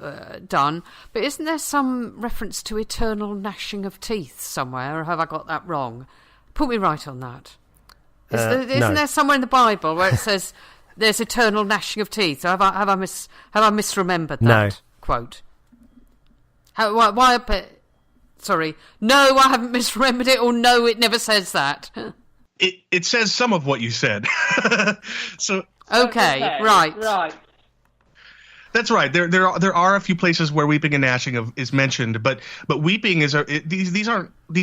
done. But isn't there some reference to eternal gnashing of teeth somewhere, or have I got that wrong? Put me right on that. Isn't there somewhere in the Bible where it says there's eternal gnashing of teeth? Or have I misremembered that quote? Why? Sorry. No, I haven't misremembered it, or no, it never says that. It says some of what you said. Okay, right. That's right. There are a few places where weeping and gnashing is mentioned, but weeping these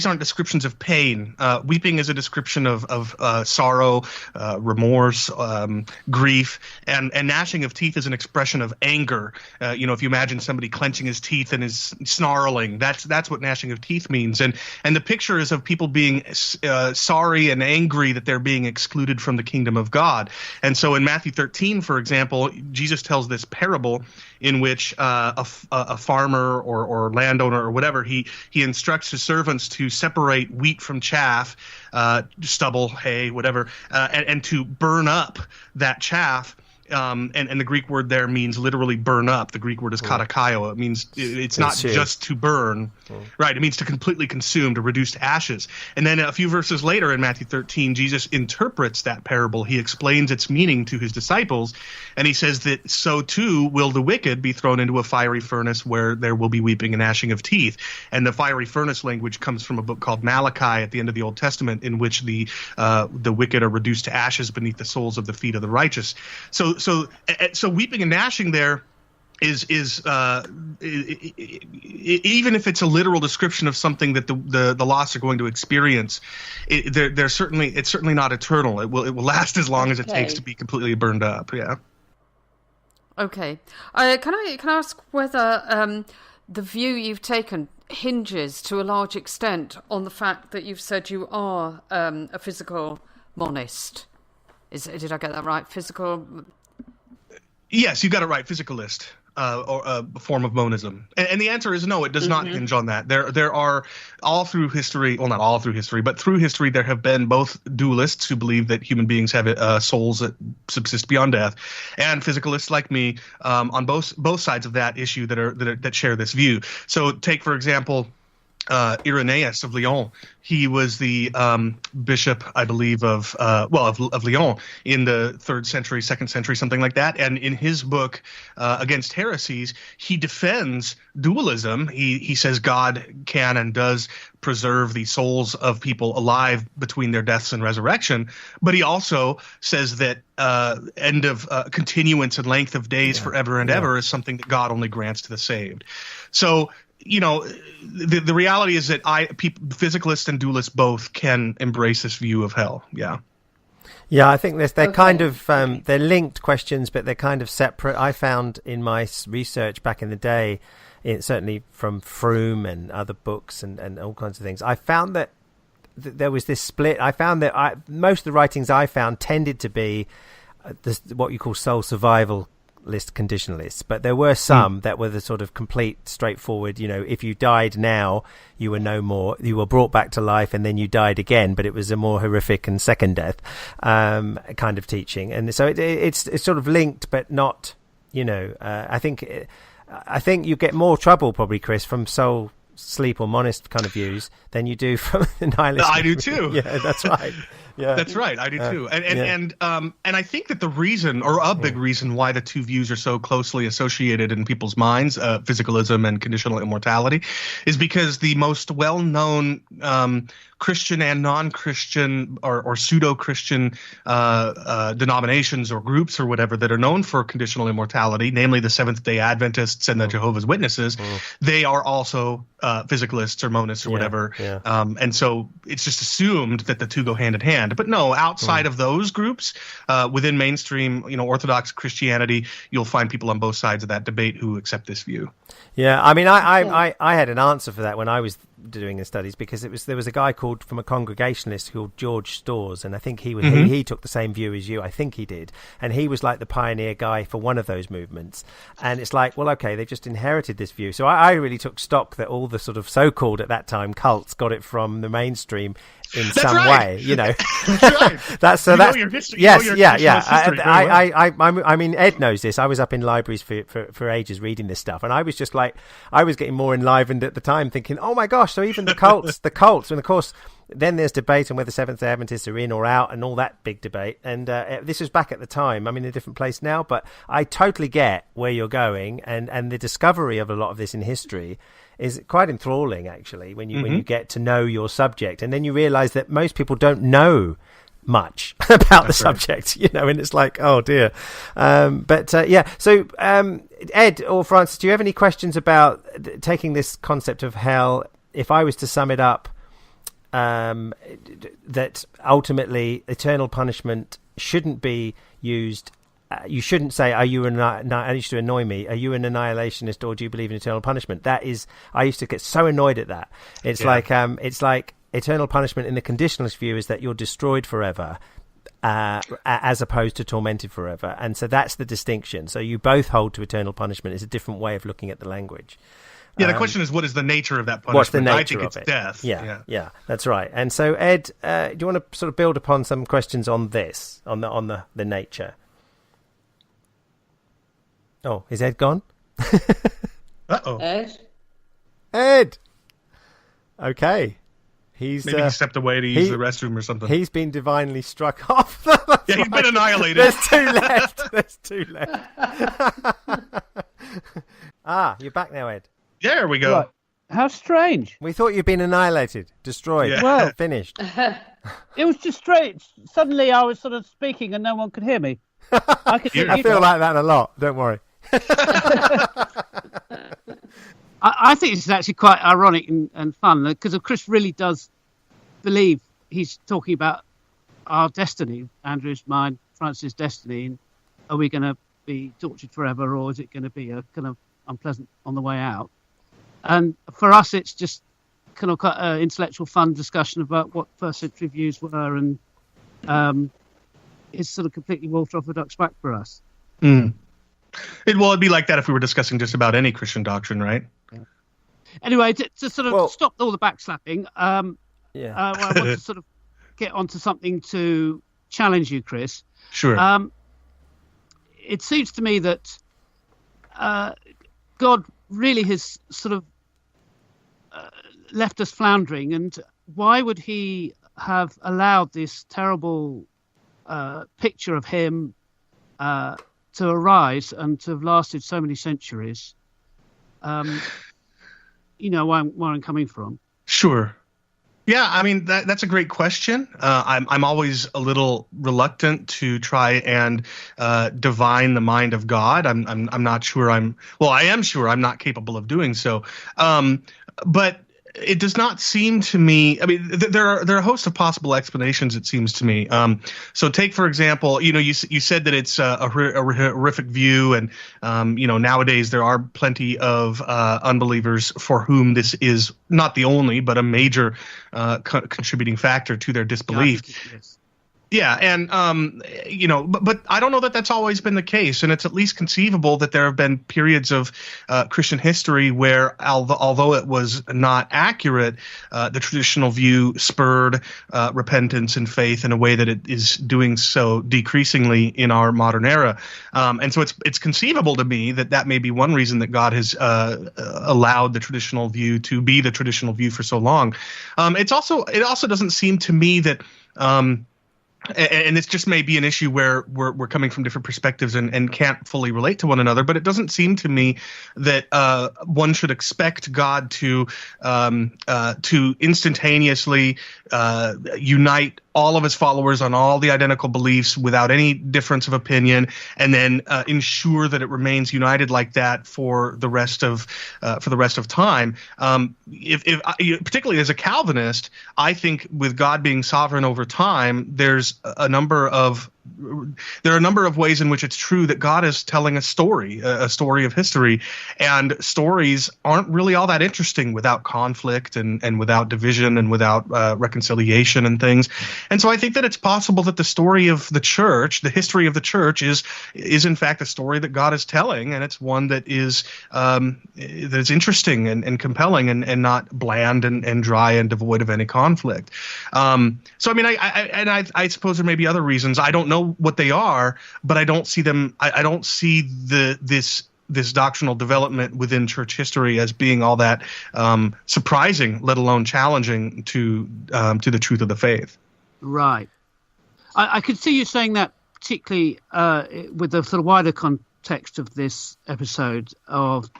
aren't descriptions of pain. Weeping is a description of sorrow, remorse, grief, and gnashing of teeth is an expression of anger. If you imagine somebody clenching his teeth and is snarling, that's what gnashing of teeth means. And the picture is of people being sorry and angry that they're being excluded from the kingdom of God. And so in Matthew 13, for example, Jesus tells this parable in which a farmer or landowner or whatever, he instructs his servants to separate wheat from chaff, stubble, hay, whatever, and to burn up that chaff and the Greek word there means literally burn up. The Greek word is katakaio. It means it's not just to burn, right? It means to completely consume, to reduce to ashes. And then a few verses later in Matthew 13, Jesus interprets that parable. He explains its meaning to his disciples, and he says that so too will the wicked be thrown into a fiery furnace where there will be weeping and gnashing of teeth. And the fiery furnace language comes from a book called Malachi at the end of the Old Testament, in which the wicked are reduced to ashes beneath the soles of the feet of the righteous. So weeping and gnashing there is even if it's a literal description of something that the lost are going to experience, it's certainly not eternal. It will last as long as it takes to be completely burned up. Yeah. Okay. Can I ask whether the view you've taken hinges to a large extent on the fact that you've said you are a physical monist? Did I get that right? Physical. Yes, you got it right. Physicalist, or a form of monism, and the answer is no. It does not hinge on that. There are all through history, well, not all through history, but through history, there have been both dualists who believe that human beings have souls that subsist beyond death, and physicalists like me on both sides of that issue that share this view. So, take for example, Irenaeus of Lyon. He was the bishop, I believe, of Lyon in the 3rd century, 2nd century, something like that. And in his book, Against Heresies, he defends dualism. He says God can and does preserve the souls of people alive between their deaths and resurrection. But he also says that end of continuance and length of days forever and ever is something that God only grants to the saved. So, the reality is that physicalists and dualists both can embrace this view of hell. Yeah. Yeah, I think they're kind of they're linked questions, but they're kind of separate. I found in my research back in the day, certainly from Froome and other books and all kinds of things, I found that there was this split. I found that most of the writings I found tended to be what you call soul survival list conditionalists, but there were some that were the sort of complete straightforward, if you died now, you were no more, you were brought back to life and then you died again, but it was a more horrific and second death kind of teaching. And so it's sort of linked, but not, I think you get more trouble probably, Chris, from soul sleep or monist kind of views than you do from the nihilist. I do too. Yeah, that's right. Yeah, that's right. I do too. And I think that the reason, or a big reason, why the two views are so closely associated in people's minds, physicalism and conditional immortality, is because the most well-known Christian and non-Christian or pseudo-Christian denominations or groups or whatever that are known for conditional immortality, namely the Seventh-day Adventists and the Jehovah's Witnesses, they are also physicalists or monists or whatever. Yeah. And so it's just assumed that the two go hand in hand. But no, outside of those groups, within mainstream, Orthodox Christianity, you'll find people on both sides of that debate who accept this view. Yeah, I mean, I had an answer for that when I was doing the studies, because there was a guy from a Congregationalist called George Storrs, and I think he took the same view as you. I think he did, and he was like the pioneer guy for one of those movements. And it's like, well, okay, they've just inherited this view. So I really took stock that all the sort of so-called at that time cults got it from the mainstream in some way, That's right. That's your history. Yes, I mean, Ed knows this. I was up in libraries for ages reading this stuff, and I was just like, I was getting more enlivened at the time, thinking, oh my gosh, so even the cults, and of course, then there's debate on whether Seventh-day Adventists are in or out, and all that big debate. And this was back at the time. I'm in a different place now, but I totally get where you're going, and the discovery of a lot of this in history is quite enthralling, actually, when you get to know your subject, and then you realize that most people don't know much about the subject, and it's like, oh dear. So Ed or Francis, do you have any questions about taking this concept of hell? If I was to sum it up, that ultimately eternal punishment shouldn't be used. You shouldn't say, "Are you I used to annoy me. Are you an annihilationist, or do you believe in eternal punishment?" That is, I used to get so annoyed at that. It's like eternal punishment in the conditionalist view is that you're destroyed forever, as opposed to tormented forever, and so that's the distinction. So you both hold to eternal punishment. It's a different way of looking at the language. Yeah, the question is, what is the nature of that punishment? What's the nature I think of it's it? Death. Yeah, that's right. And so, Ed, do you want to sort of build upon some questions on this, on the nature? Oh, is Ed gone? Uh-oh. Ed! Okay. Maybe he stepped away to use the restroom or something. He's been divinely struck off. Yeah, he's been annihilated. There's two left. You're back now, Ed. There we go. Right. How strange. We thought you'd been annihilated, destroyed, Well, finished. It was just strange. Suddenly I was sort of speaking and no one could hear me. I feel like that a lot, don't worry. I think this is actually quite ironic and fun, because Chris really does believe he's talking about our destiny, Andrew's, mine, Francis' destiny. And are we going to be tortured forever, or is it going to be a kind of unpleasant on the way out? And for us, it's just kind of quite an intellectual, fun discussion about what first century views were, and it's sort of completely orthodox back for us. Mm. It'd be like that if we were discussing just about any Christian doctrine, right? Yeah. Anyway, to sort of stop all the backslapping, I want to sort of get onto something to challenge you, Chris. Sure. It seems to me that God really has sort of left us floundering, and why would he have allowed this terrible picture of him to arise and to have lasted so many centuries? You know where I'm coming from. Sure. Yeah, I mean that's a great question. I'm always a little reluctant to try and divine the mind of God. I'm not sure. I am sure I'm not capable of doing so. But it does not seem to me. I mean, there are a host of possible explanations. It seems to me. So take for example, you said that it's a horrific view, and nowadays there are plenty of unbelievers for whom this is not the only, but a major contributing factor to their disbelief. Yeah, and but I don't know that that's always been the case, and it's at least conceivable that there have been periods of Christian history where, although it was not accurate, the traditional view spurred repentance and faith in a way that it is doing so decreasingly in our modern era, and so it's conceivable to me that may be one reason that God has allowed the traditional view to be the traditional view for so long. It also doesn't seem to me that. And this just may be an issue where we're coming from different perspectives and can't fully relate to one another, but it doesn't seem to me that one should expect God to instantaneously unite all of his followers on all the identical beliefs without any difference of opinion, and then ensure that it remains united like that for the rest of time. Particularly as a Calvinist, I think with God being sovereign over time, there are a number of ways in which it's true that God is telling a story of history, and stories aren't really all that interesting without conflict and without division and without reconciliation and things. And so I think that it's possible that the story of the church, the history of the church, is in fact a story that God is telling, and it's one that is interesting and compelling and not bland and dry and devoid of any conflict. So I mean, I suppose there may be other reasons. I don't know what they are, but I don't see them. I don't see this doctrinal development within church history as being all that surprising, let alone challenging to the truth of the faith. Right. I could see you saying that, particularly with the sort of wider context of this episode of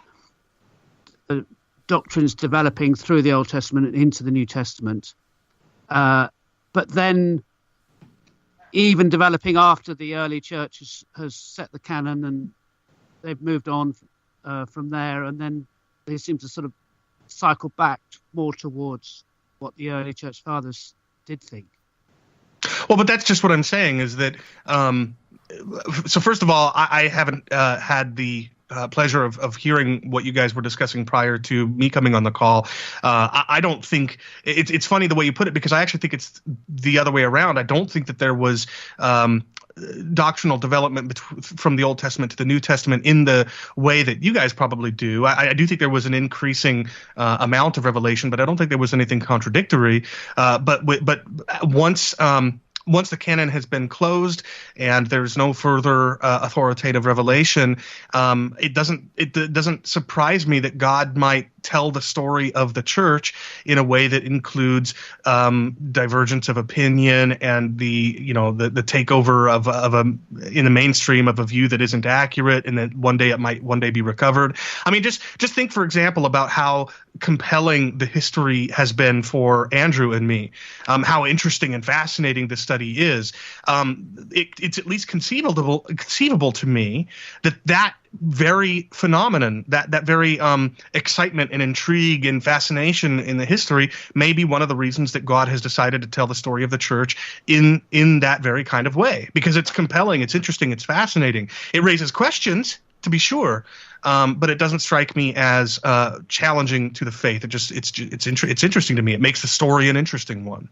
doctrines developing through the Old Testament and into the New Testament, but then even developing after the early church has set the canon and they've moved on from there, and then they seem to sort of cycle back more towards what the early church fathers did think. Well, but that's just what I'm saying is that so first of all, I haven't had the pleasure of hearing what you guys were discussing prior to me coming on the call. I don't think it's funny the way you put it, because I actually think it's the other way around. I don't think that there was doctrinal development from the Old Testament to the New Testament in the way that you guys probably do. I do think there was an increasing amount of revelation, but I don't think there was anything contradictory. But once once the canon has been closed and there's no further authoritative revelation, it doesn't surprise me that God might tell the story of the church in a way that includes divergence of opinion and the takeover of in the mainstream of a view that isn't accurate, and that one day it might be recovered. I mean, just think, for example, about how compelling the history has been for Andrew and me, how interesting and fascinating the study is. It's at least conceivable to me that very phenomenon, that very excitement and intrigue and fascination in the history may be one of the reasons that God has decided to tell the story of the church in that very kind of way, because it's compelling, it's interesting, it's fascinating. It raises questions, to be sure, but it doesn't strike me as challenging to the faith. It's interesting to me. It makes the story an interesting one.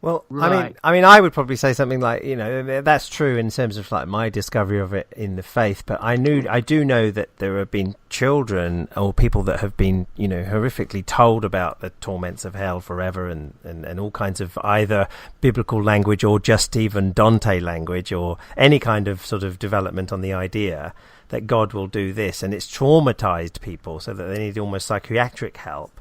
Well, right. I mean, I would probably say something like, that's true in terms of like my discovery of it in the faith. But I do know that there have been children or people that have been, horrifically told about the torments of hell forever, and all kinds of either biblical language or just even Dante language or any kind of sort of development on the idea that God will do this, and it's traumatized people so that they need almost psychiatric help.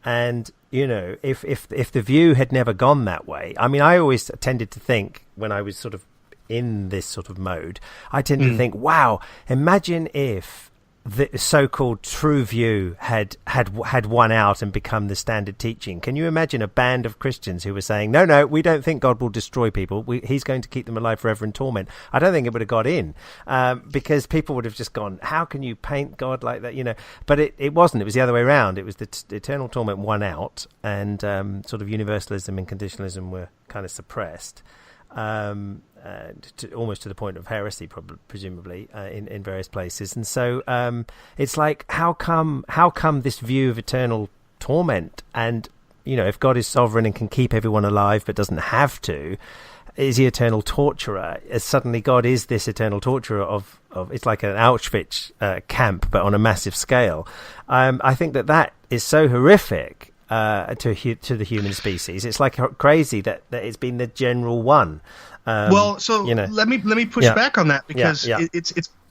And if the view had never gone that way, I mean, I always tended to think, when I was sort of in this sort of mode, I tended to think, wow, imagine if the so-called true view had won out and become the standard teaching. Can you imagine a band of Christians who were saying, no, we don't think God will destroy people. He's going to keep them alive forever in torment. I don't think it would have got in, because people would have just gone, how can you paint God like that? But it wasn't. It was the other way around. It was the eternal torment won out, and sort of universalism and conditionalism were kind of suppressed. Almost to the point of heresy, presumably, in various places. And so it's like, how come this view of eternal torment, and if God is sovereign and can keep everyone alive but doesn't have to, is he eternal torturer? Suddenly God is this eternal torturer of it's like an Auschwitz camp, but on a massive scale. I think that is so horrific to the human species. It's like crazy that it's been the general one. Let me push back on that, because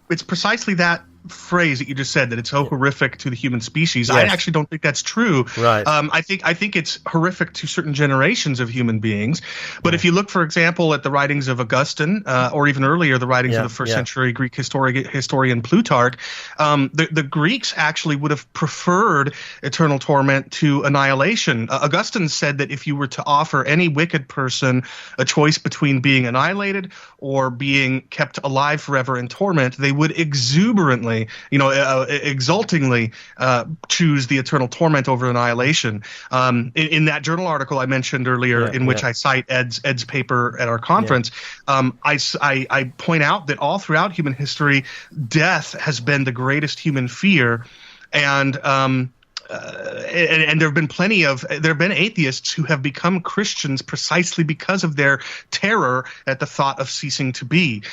it's precisely that phrase that you just said, that it's so horrific to the human species. Yes. I actually don't think that's true. Right. I think it's horrific to certain generations of human beings. But if you look, for example, at the writings of Augustine, or even earlier, the writings of the first century Greek historian Plutarch, the Greeks actually would have preferred eternal torment to annihilation. Augustine said that if you were to offer any wicked person a choice between being annihilated or being kept alive forever in torment, they would exuberantly, exultingly choose the eternal torment over annihilation. In that journal article I mentioned earlier, in which I cite Ed's paper at our conference, I point out that all throughout human history, death has been the greatest human fear, and there have been atheists who have become Christians precisely because of their terror at the thought of ceasing to be.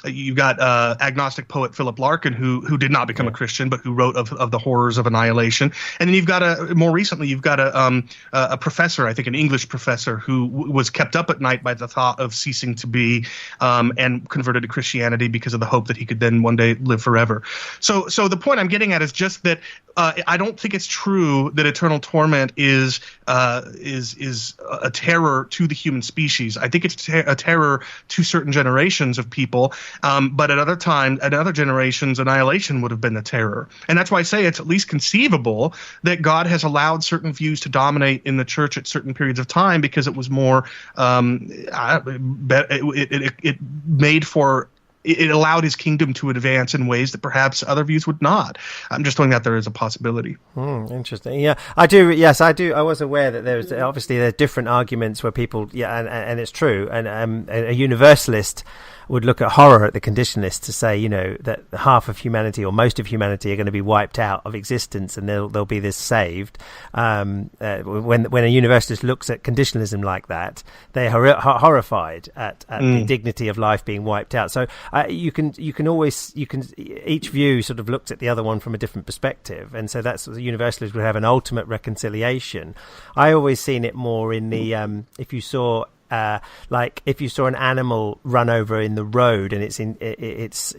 You've got agnostic poet Philip Larkin, who did not become a Christian, but who wrote of the horrors of annihilation. And then you've got a professor, I think an English professor, who was kept up at night by the thought of ceasing to be, and converted to Christianity because of the hope that he could then one day live forever. So the point I'm getting at is just that I don't think it's true that eternal torment is a terror to the human species. I think it's a terror to certain generations of people, but at other generations, annihilation would have been the terror. And that's why I say it's at least conceivable that God has allowed certain views to dominate in the church at certain periods of time, because it was more it allowed his kingdom to advance in ways that perhaps other views would not. I'm just throwing that there is a possibility. Interesting. Yeah, I do. Yes, I do. I was aware that there are different arguments where people, and it's true. And a universalist would look at horror at the conditionalists to say, that half of humanity or most of humanity are going to be wiped out of existence, and there'll be this saved. When a universalist looks at conditionalism like that, they're horrified at the dignity of life being wiped out. So each view sort of looks at the other one from a different perspective, and so that's the universalists would have an ultimate reconciliation. I always seen it more in the if you saw like if you saw an animal run over in the road and it's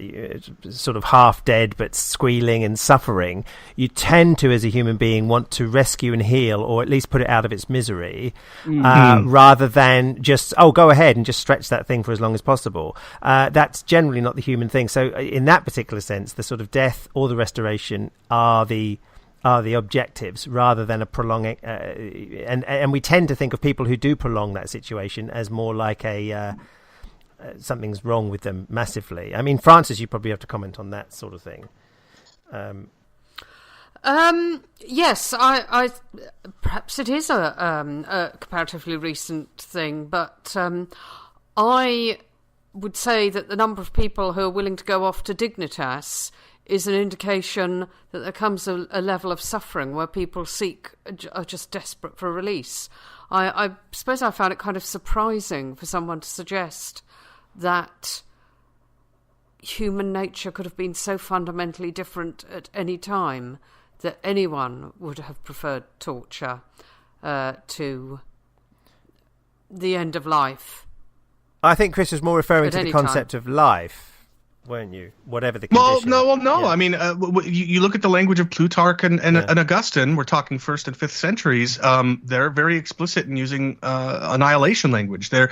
sort of half dead but squealing and suffering, you tend to, as a human being, want to rescue and heal, or at least put it out of its misery, rather than just go ahead and just stretch that thing for as long as possible. That's generally not the human thing. So in that particular sense, the sort of death or the restoration are the objectives, rather than a prolonging, and we tend to think of people who do prolong that situation as more like something's wrong with them massively. I mean, Francis, you probably have to comment on that sort of thing. Yes, I perhaps it is a comparatively recent thing, but I would say that the number of people who are willing to go off to Dignitas is an indication that there comes a level of suffering where people are just desperate for a release. I suppose I found it kind of surprising for someone to suggest that human nature could have been so fundamentally different at any time that anyone would have preferred torture to the end of life. I think Chris was more referring to the concept of life, weren't you? Whatever the condition. No. Yeah. I mean, you look at the language of Plutarch and Augustine. We're talking 1st and 5th centuries. They're very explicit in using annihilation language. They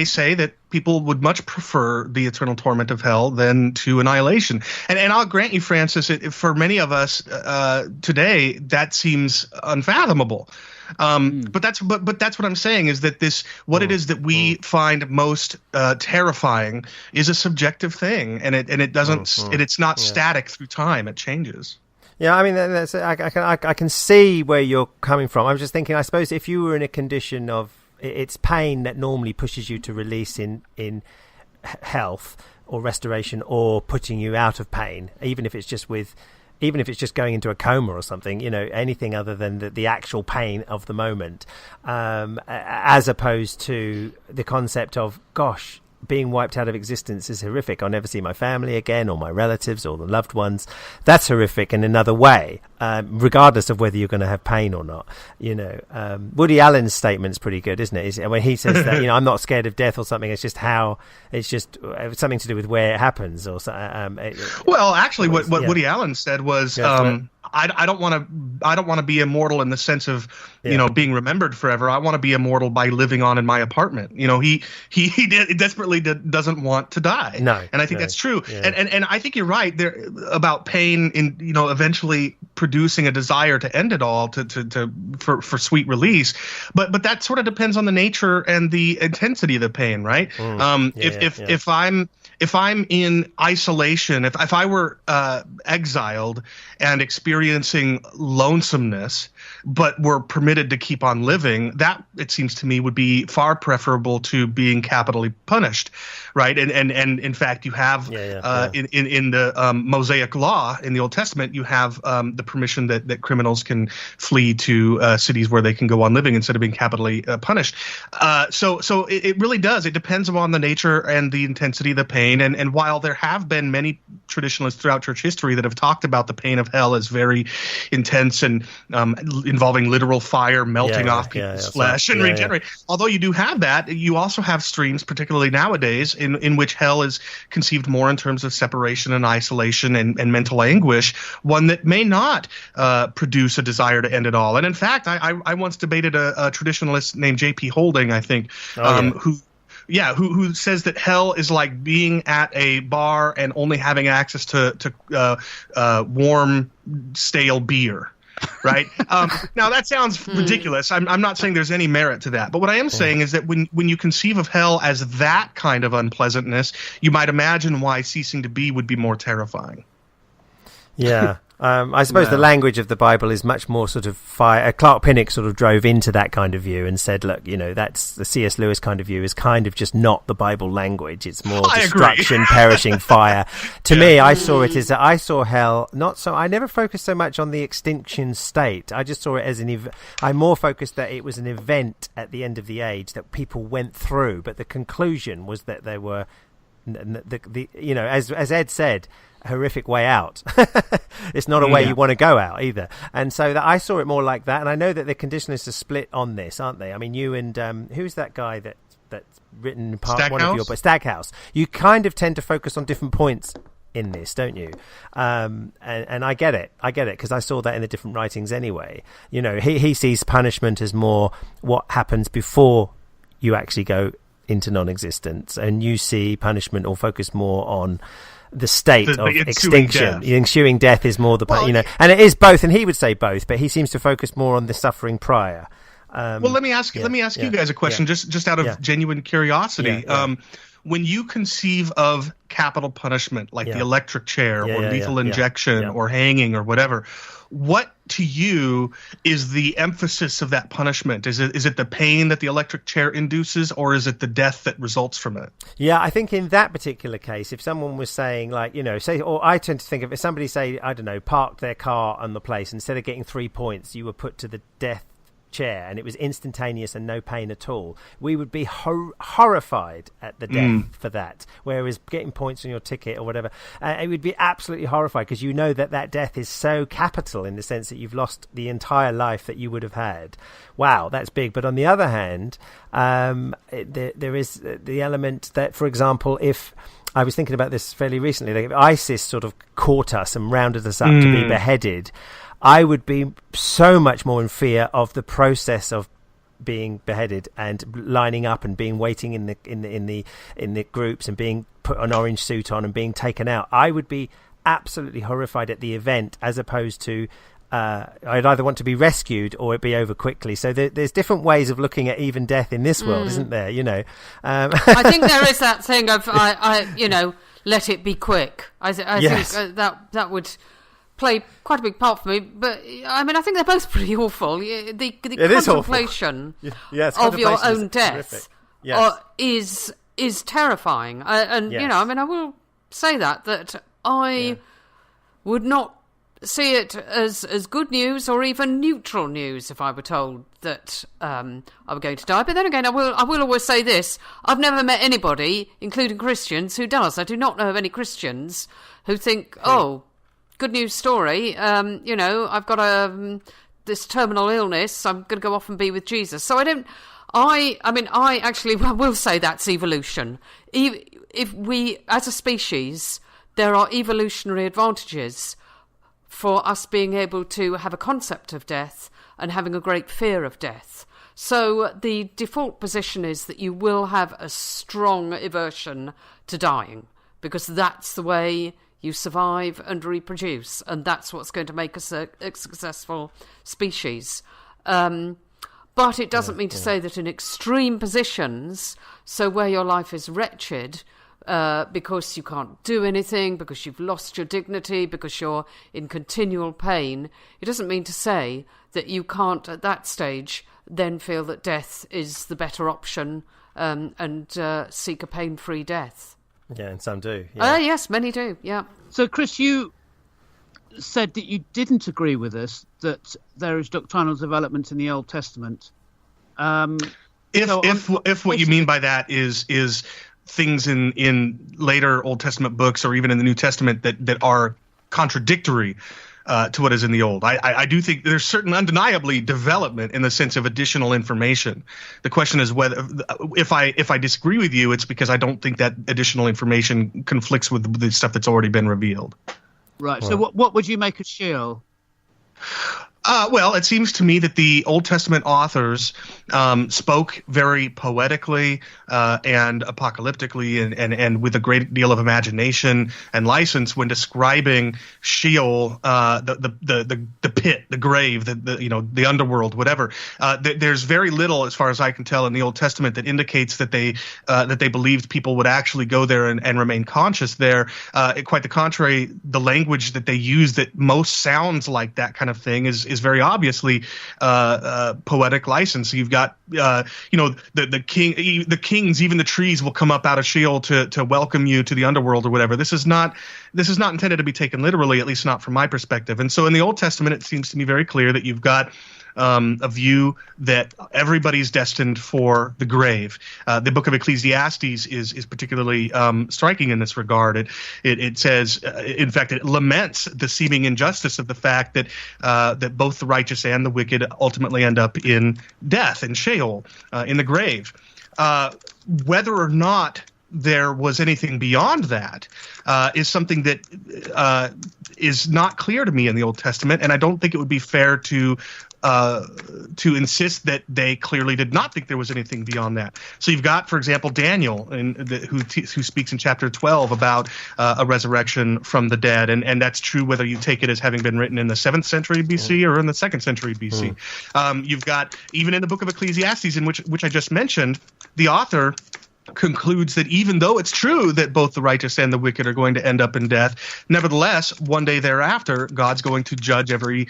say that people would much prefer the eternal torment of hell than to annihilation. And I'll grant you, Francis, for many of us today, that seems unfathomable. But that's what I'm saying is that it is that we find most terrifying is a subjective thing, and it's not static through time. It changes. Yeah, I mean, I can see where you're coming from. I'm just thinking, I suppose if you were in a condition of it's pain that normally pushes you to release in health or restoration, or putting you out of pain, even if it's just going into a coma or something, anything other than the actual pain of the moment, as opposed to the concept of, gosh, being wiped out of existence is horrific. I'll never see my family again, or my relatives, or the loved ones. That's horrific in another way, regardless of whether you're going to have pain or not. Woody Allen's statement's pretty good, isn't it? When he says that, I'm not scared of death or something. It's just something to do with where it happens, or well, actually, what Woody Allen said was, I don't want to be immortal in the sense of being remembered forever. I want to be immortal by living on in my apartment. He desperately doesn't want to die. No, and I think that's true. Yeah. And I think you're right there about pain in eventually producing a desire to end it all for sweet release. But that sort of depends on the nature and the intensity of the pain, right? If I'm in isolation, if I were exiled and experiencing lonesomeness, but were permitted to keep on living, that, it seems to me, would be far preferable to being capitally punished, right? And in fact, you have in the Mosaic law in the Old Testament, you have the permission that criminals can flee to cities where they can go on living instead of being capitally punished. So it really does. It depends upon the nature and the intensity of the pain. And while there have been many traditionalists throughout church history that have talked about the pain of hell as very intense and involving literal fire melting off people's flesh and regenerate. Although you do have that, you also have streams, particularly nowadays, in which hell is conceived more in terms of separation and isolation and mental anguish, one that may not produce a desire to end it all. And in fact, I once debated a traditionalist named J.P. Holding, I think, who says that hell is like being at a bar and only having access to warm, stale beer. Right. Now, that sounds ridiculous. I'm not saying there's any merit to that. But what I am saying is that when you conceive of hell as that kind of unpleasantness, you might imagine why ceasing to be would be more terrifying. Yeah. I suppose the language of the Bible is much more sort of fire. Clark Pinnock sort of drove into that kind of view and said, look, that's the C.S. Lewis kind of view is kind of just not the Bible language. It's more destruction, perishing fire. To me, I saw it as I saw hell. I never focused so much on the extinction state. I just saw it as I more focused that it was an event at the end of the age that people went through. But the conclusion was that there were, as Ed said, horrific way out. It's not a way you want to go out either. And so that I saw it more like that. And I know that the conditionalists are split on this, aren't they? I mean, you and who's that guy that's written part one of your book, Stackhouse? You kind of tend to focus on different points in this, don't you? And I get it because I saw that in the different writings anyway. You know, he sees punishment as more what happens before you actually go into non-existence, and you see punishment or focus more on the state of extinction. The ensuing death is more the and it is both, and he would say both, but he seems to focus more on the suffering prior. Well, let me ask you guys a question, just out of genuine curiosity. When you conceive of capital punishment, like the electric chair or lethal injection or hanging or whatever, what to you is the emphasis of that punishment? Is it the pain that the electric chair induces, or is it the death that results from it? Yeah, I think in that particular case, if someone was saying, like, or I tend to think of, if somebody say, I don't know, parked their car on the place, instead of getting 3 points, you were put to the death chair and it was instantaneous and no pain at all, we would be horrified at the death for that, whereas getting points on your ticket or whatever, it would be absolutely horrified, because you know that death is so capital in the sense that you've lost the entire life that you would have had. Wow, that's big. But on the other hand, there is the element that, for example, if I was thinking about this fairly recently, like if ISIS sort of caught us and rounded us up to be beheaded, I would be so much more in fear of the process of being beheaded and lining up and being waiting in the groups and being put an orange suit on and being taken out. I would be absolutely horrified at the event, as opposed to I'd either want to be rescued or it be over quickly. So there's different ways of looking at even death in this world, isn't there? I think there is that thing of let it be quick. I think that would play quite a big part for me, but I mean, I think they're both pretty awful. The contemplation of your own death is terrifying, I will say that I would not see it as good news or even neutral news if I were told that I were going to die. But then again, I will always say this: I've never met anybody, including Christians, who does. I do not know of any Christians who think, good news story. I've got this terminal illness. I'm going to go off and be with Jesus. So I will say that's evolution. If we, as a species, there are evolutionary advantages for us being able to have a concept of death and having a great fear of death. So the default position is that you will have a strong aversion to dying, because that's the way you survive and reproduce, and that's what's going to make us a successful species. But it doesn't mean to say that in extreme positions, so where your life is wretched, because you can't do anything, because you've lost your dignity, because you're in continual pain, it doesn't mean to say that you can't, at that stage, then feel that death is the better option and seek a pain-free death. Yeah, and some do. Yes, many do, yeah. So, Chris, you said that you didn't agree with us that there is doctrinal development in the Old Testament. If what you mean by that is things in later Old Testament books or even in the New Testament that are contradictory to what is in the Old. I do think there's certain undeniably development in the sense of additional information. The question is whether, if I disagree with you, it's because I don't think that additional information conflicts with the stuff that's already been revealed. Right. So what would you make of Sheol? Well, it seems to me that the Old Testament authors spoke very poetically and apocalyptically and with a great deal of imagination and license when describing Sheol, the pit, the grave, the underworld, whatever. There's very little, as far as I can tell, in the Old Testament that indicates that they believed people would actually go there and remain conscious there. Quite the contrary, the language that they use that most sounds like that kind of thing is very obviously poetic license. You've got the kings, even the trees will come up out of Sheol to welcome you to the underworld or whatever. This is not intended to be taken literally, at least not from my perspective. And so in the Old Testament, it seems to me very clear that you've got a view that everybody's destined for the grave. The book of Ecclesiastes is particularly striking in this regard. It says, in fact, it laments the seeming injustice of the fact that that both the righteous and the wicked ultimately end up in death, in Sheol, in the grave. Whether or not there was anything beyond that is something that is not clear to me in the Old Testament, and I don't think it would be fair to insist that they clearly did not think there was anything beyond that. So you've got, for example, Daniel, who speaks in chapter 12 about a resurrection from the dead, and that's true whether you take it as having been written in the 7th century BC or in the 2nd century BC. You've got, even in the book of Ecclesiastes, in which I just mentioned, the author concludes that even though it's true that both the righteous and the wicked are going to end up in death, nevertheless, one day thereafter, God's going to judge every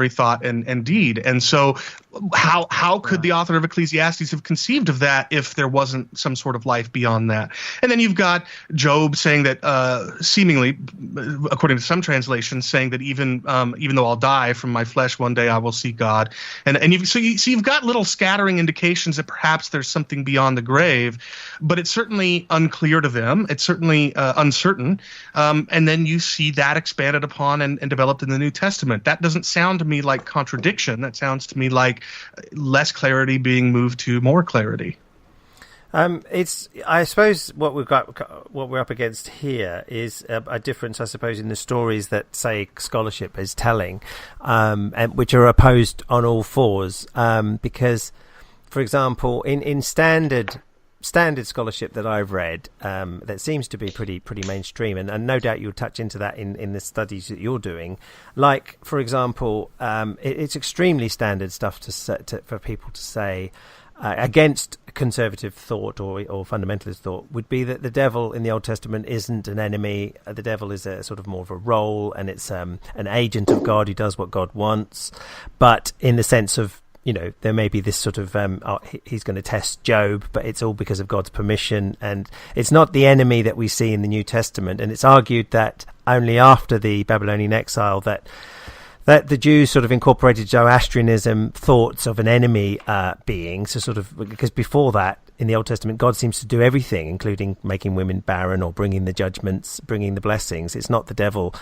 thought and deed. And so how could the author of Ecclesiastes have conceived of that if there wasn't some sort of life beyond that? And then you've got Job saying that, seemingly, according to some translations, saying that even though I'll die from my flesh, one day I will see God. And you've got little scattering indications that perhaps there's something beyond the grave, but it's certainly unclear to them. It's certainly uncertain. And then you see that expanded upon and developed in the New Testament. That doesn't sound to me like contradiction. That sounds to me like less clarity being moved to more clarity. I suppose what we're up against here is a difference, I suppose, in the stories that, say, scholarship is telling, and which are opposed on all fours. Because, for example, in standard scholarship that I've read, that seems to be pretty mainstream, and no doubt you'll touch into that in the studies that you're doing. Like, for example, it's extremely standard stuff for people to say against conservative thought or fundamentalist thought would be that the devil in the Old Testament isn't an enemy. The devil is a sort of more of a role, and it's an agent of God who does what God wants, but in the sense of, there may be this sort of, he's going to test Job, but it's all because of God's permission. And it's not the enemy that we see in the New Testament. And it's argued that only after the Babylonian exile that the Jews sort of incorporated Zoroastrianism thoughts of an enemy being. So sort of, because before that, in the Old Testament, God seems to do everything, including making women barren or bringing the judgments, bringing the blessings. It's not the devil.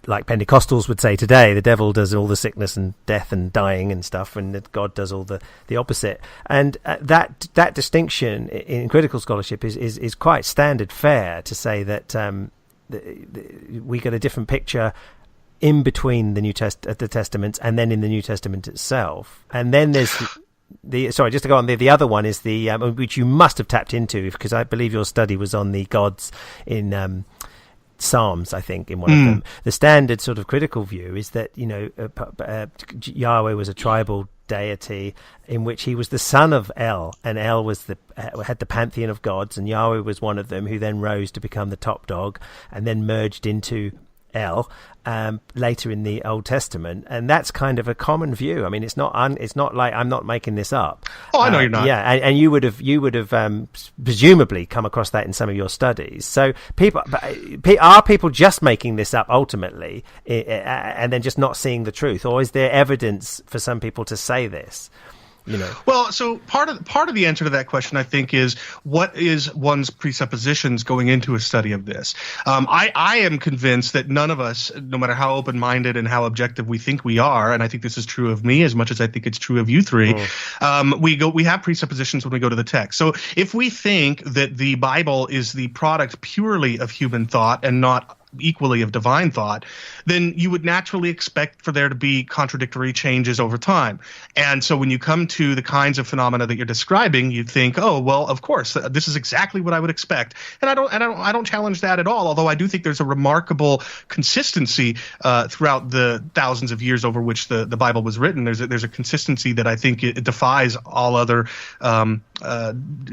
Like Pentecostals would say today, the devil does all the sickness and death and dying and stuff, and that God does all the opposite. And that distinction in critical scholarship is quite standard fare to say that we get a different picture in between the the Testaments and then in the New Testament itself. And then there's just to go on, the other one is which you must have tapped into, because I believe your study was on the gods in Psalms, I think, in one of them. The standard sort of critical view is that Yahweh was a tribal deity in which he was the son of El, and El was had the pantheon of gods, and Yahweh was one of them, who then rose to become the top dog and then merged into El later in the Old Testament. And that's kind of a common view. I mean, it's not like I'm not making this up. Oh, I know you're not. Yeah, and you would have presumably come across that in some of your studies. So are people just making this up ultimately, and then just not seeing the truth, or is there evidence for some people to say this? Well, so part of the answer to that question, I think, is what is one's presuppositions going into a study of this. I am convinced that none of us, no matter how open-minded and how objective we think we are, and I think this is true of me as much as I think it's true of you three, we have presuppositions when we go to the text. So if we think that the Bible is the product purely of human thought and not equally of divine thought, then you would naturally expect for there to be contradictory changes over time. And so when you come to the kinds of phenomena that you're describing, you think, oh, well, of course, this is exactly what I would expect. And I don't challenge that at all, although I do think there's a remarkable consistency throughout the thousands of years over which the Bible was written. There's a consistency that I think it defies all other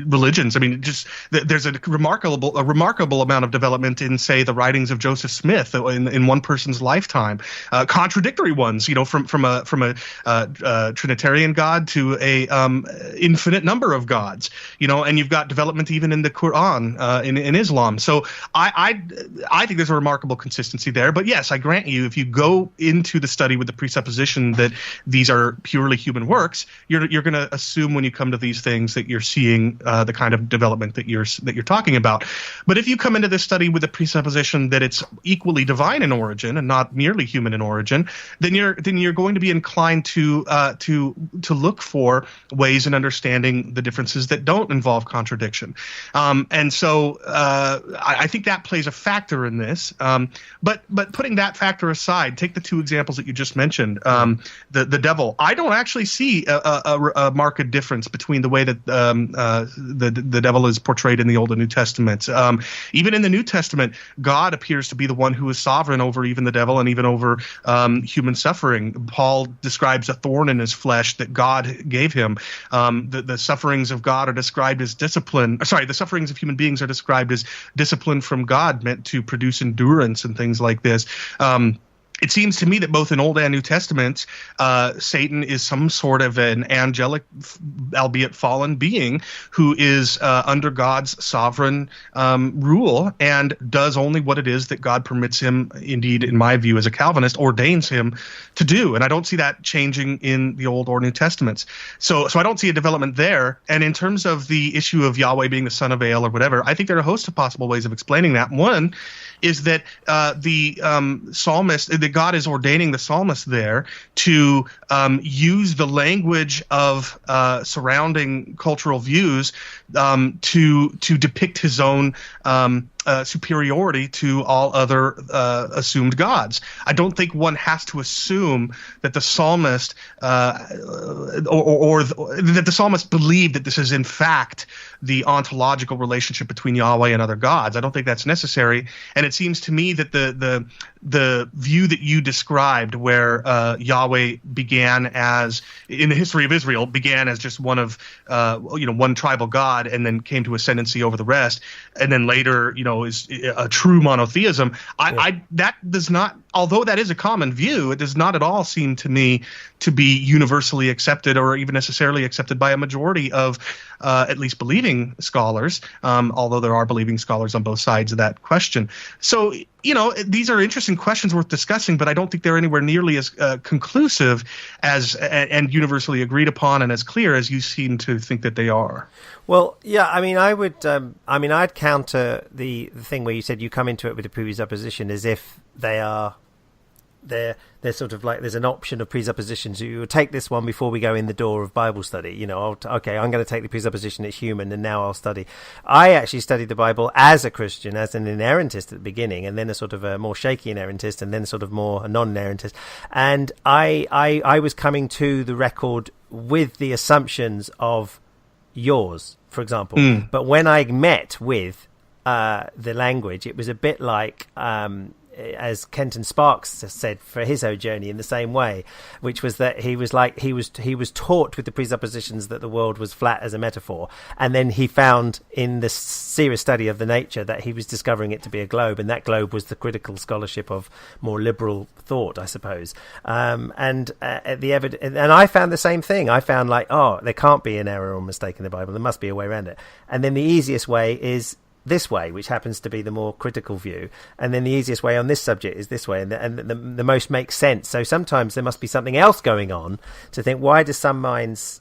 religions. I mean, just there's a remarkable amount of development in, say, the writings of Joseph Smith in one person's lifetime. Contradictory ones, from a Trinitarian God to a infinite number of gods. And you've got development even in the Quran in Islam. So I think there's a remarkable consistency there. But yes, I grant you, if you go into the study with the presupposition that these are purely human works, you're going to assume when you come to these things that you're seeing the kind of development that you're talking about. But if you come into this study with the presupposition that it's equally divine in origin and not merely human in origin, then you're going to be inclined to look for ways in understanding the differences that don't involve contradiction. And so I think that plays a factor in this. But putting that factor aside, take the two examples that you just mentioned. The devil. I don't actually see a marked difference between the way that the devil is portrayed in the Old and New Testaments. Even in the New Testament, God appears to be the one who is sovereign over even the devil and even over human suffering. Paul describes a thorn in his flesh that God gave him. The sufferings of God are described as discipline. Sorry, the sufferings of human beings are described as discipline from God, meant to produce endurance and things like this. It seems to me that both in Old and New Testaments, Satan is some sort of an angelic, albeit fallen being who is under God's sovereign rule and does only what it is that God permits him, indeed, in my view as a Calvinist, ordains him to do. And I don't see that changing in the Old or New Testaments. So I don't see a development there. And in terms of the issue of Yahweh being the son of Baal or whatever, I think there are a host of possible ways of explaining that. One is that the psalmist, that God is ordaining the psalmist there to use the language of surrounding cultural views to depict his own superiority to all other assumed gods. I don't think one has to assume that the psalmist or that the psalmist believed that this is in fact the ontological relationship between Yahweh and other gods. I don't think that's necessary. And it seems to me that the view that you described, where Yahweh began as, in the history of Israel, began as just one of one tribal god and then came to ascendancy over the rest, and then later is a true monotheism. That does not, although that is a common view, it does not at all seem to me to be universally accepted or even necessarily accepted by a majority of at least believing scholars, although there are believing scholars on both sides of that question. So, these are interesting questions worth discussing, but I don't think they're anywhere nearly as conclusive as and universally agreed upon and as clear as you seem to think that they are. Well, yeah, I mean, I'd counter the thing where you said you come into it with a presupposition as if they're sort of like there's an option of presuppositions. You take this one before we go in the door of Bible study. I'm going to take the presupposition it's human, and now I'll study. I actually studied the Bible as a Christian, as an inerrantist at the beginning, and then a sort of a more shaky inerrantist, and then sort of more a non-inerrantist. And I was coming to the record with the assumptions of yours, for example. But when I met with the language, it was a bit like as Kenton Sparks said for his own journey in the same way, which was that he was taught with the presuppositions that the world was flat as a metaphor, and then he found in the serious study of the nature that he was discovering it to be a globe, and that globe was the critical scholarship of more liberal thought, I suppose. And I found the same thing. I found there can't be an error or mistake in the Bible. There must be a way around it. And then the easiest way is this way, which happens to be the more critical view, and then the easiest way on this subject is this way, and the most makes sense. So sometimes there must be something else going on to think, why do some minds,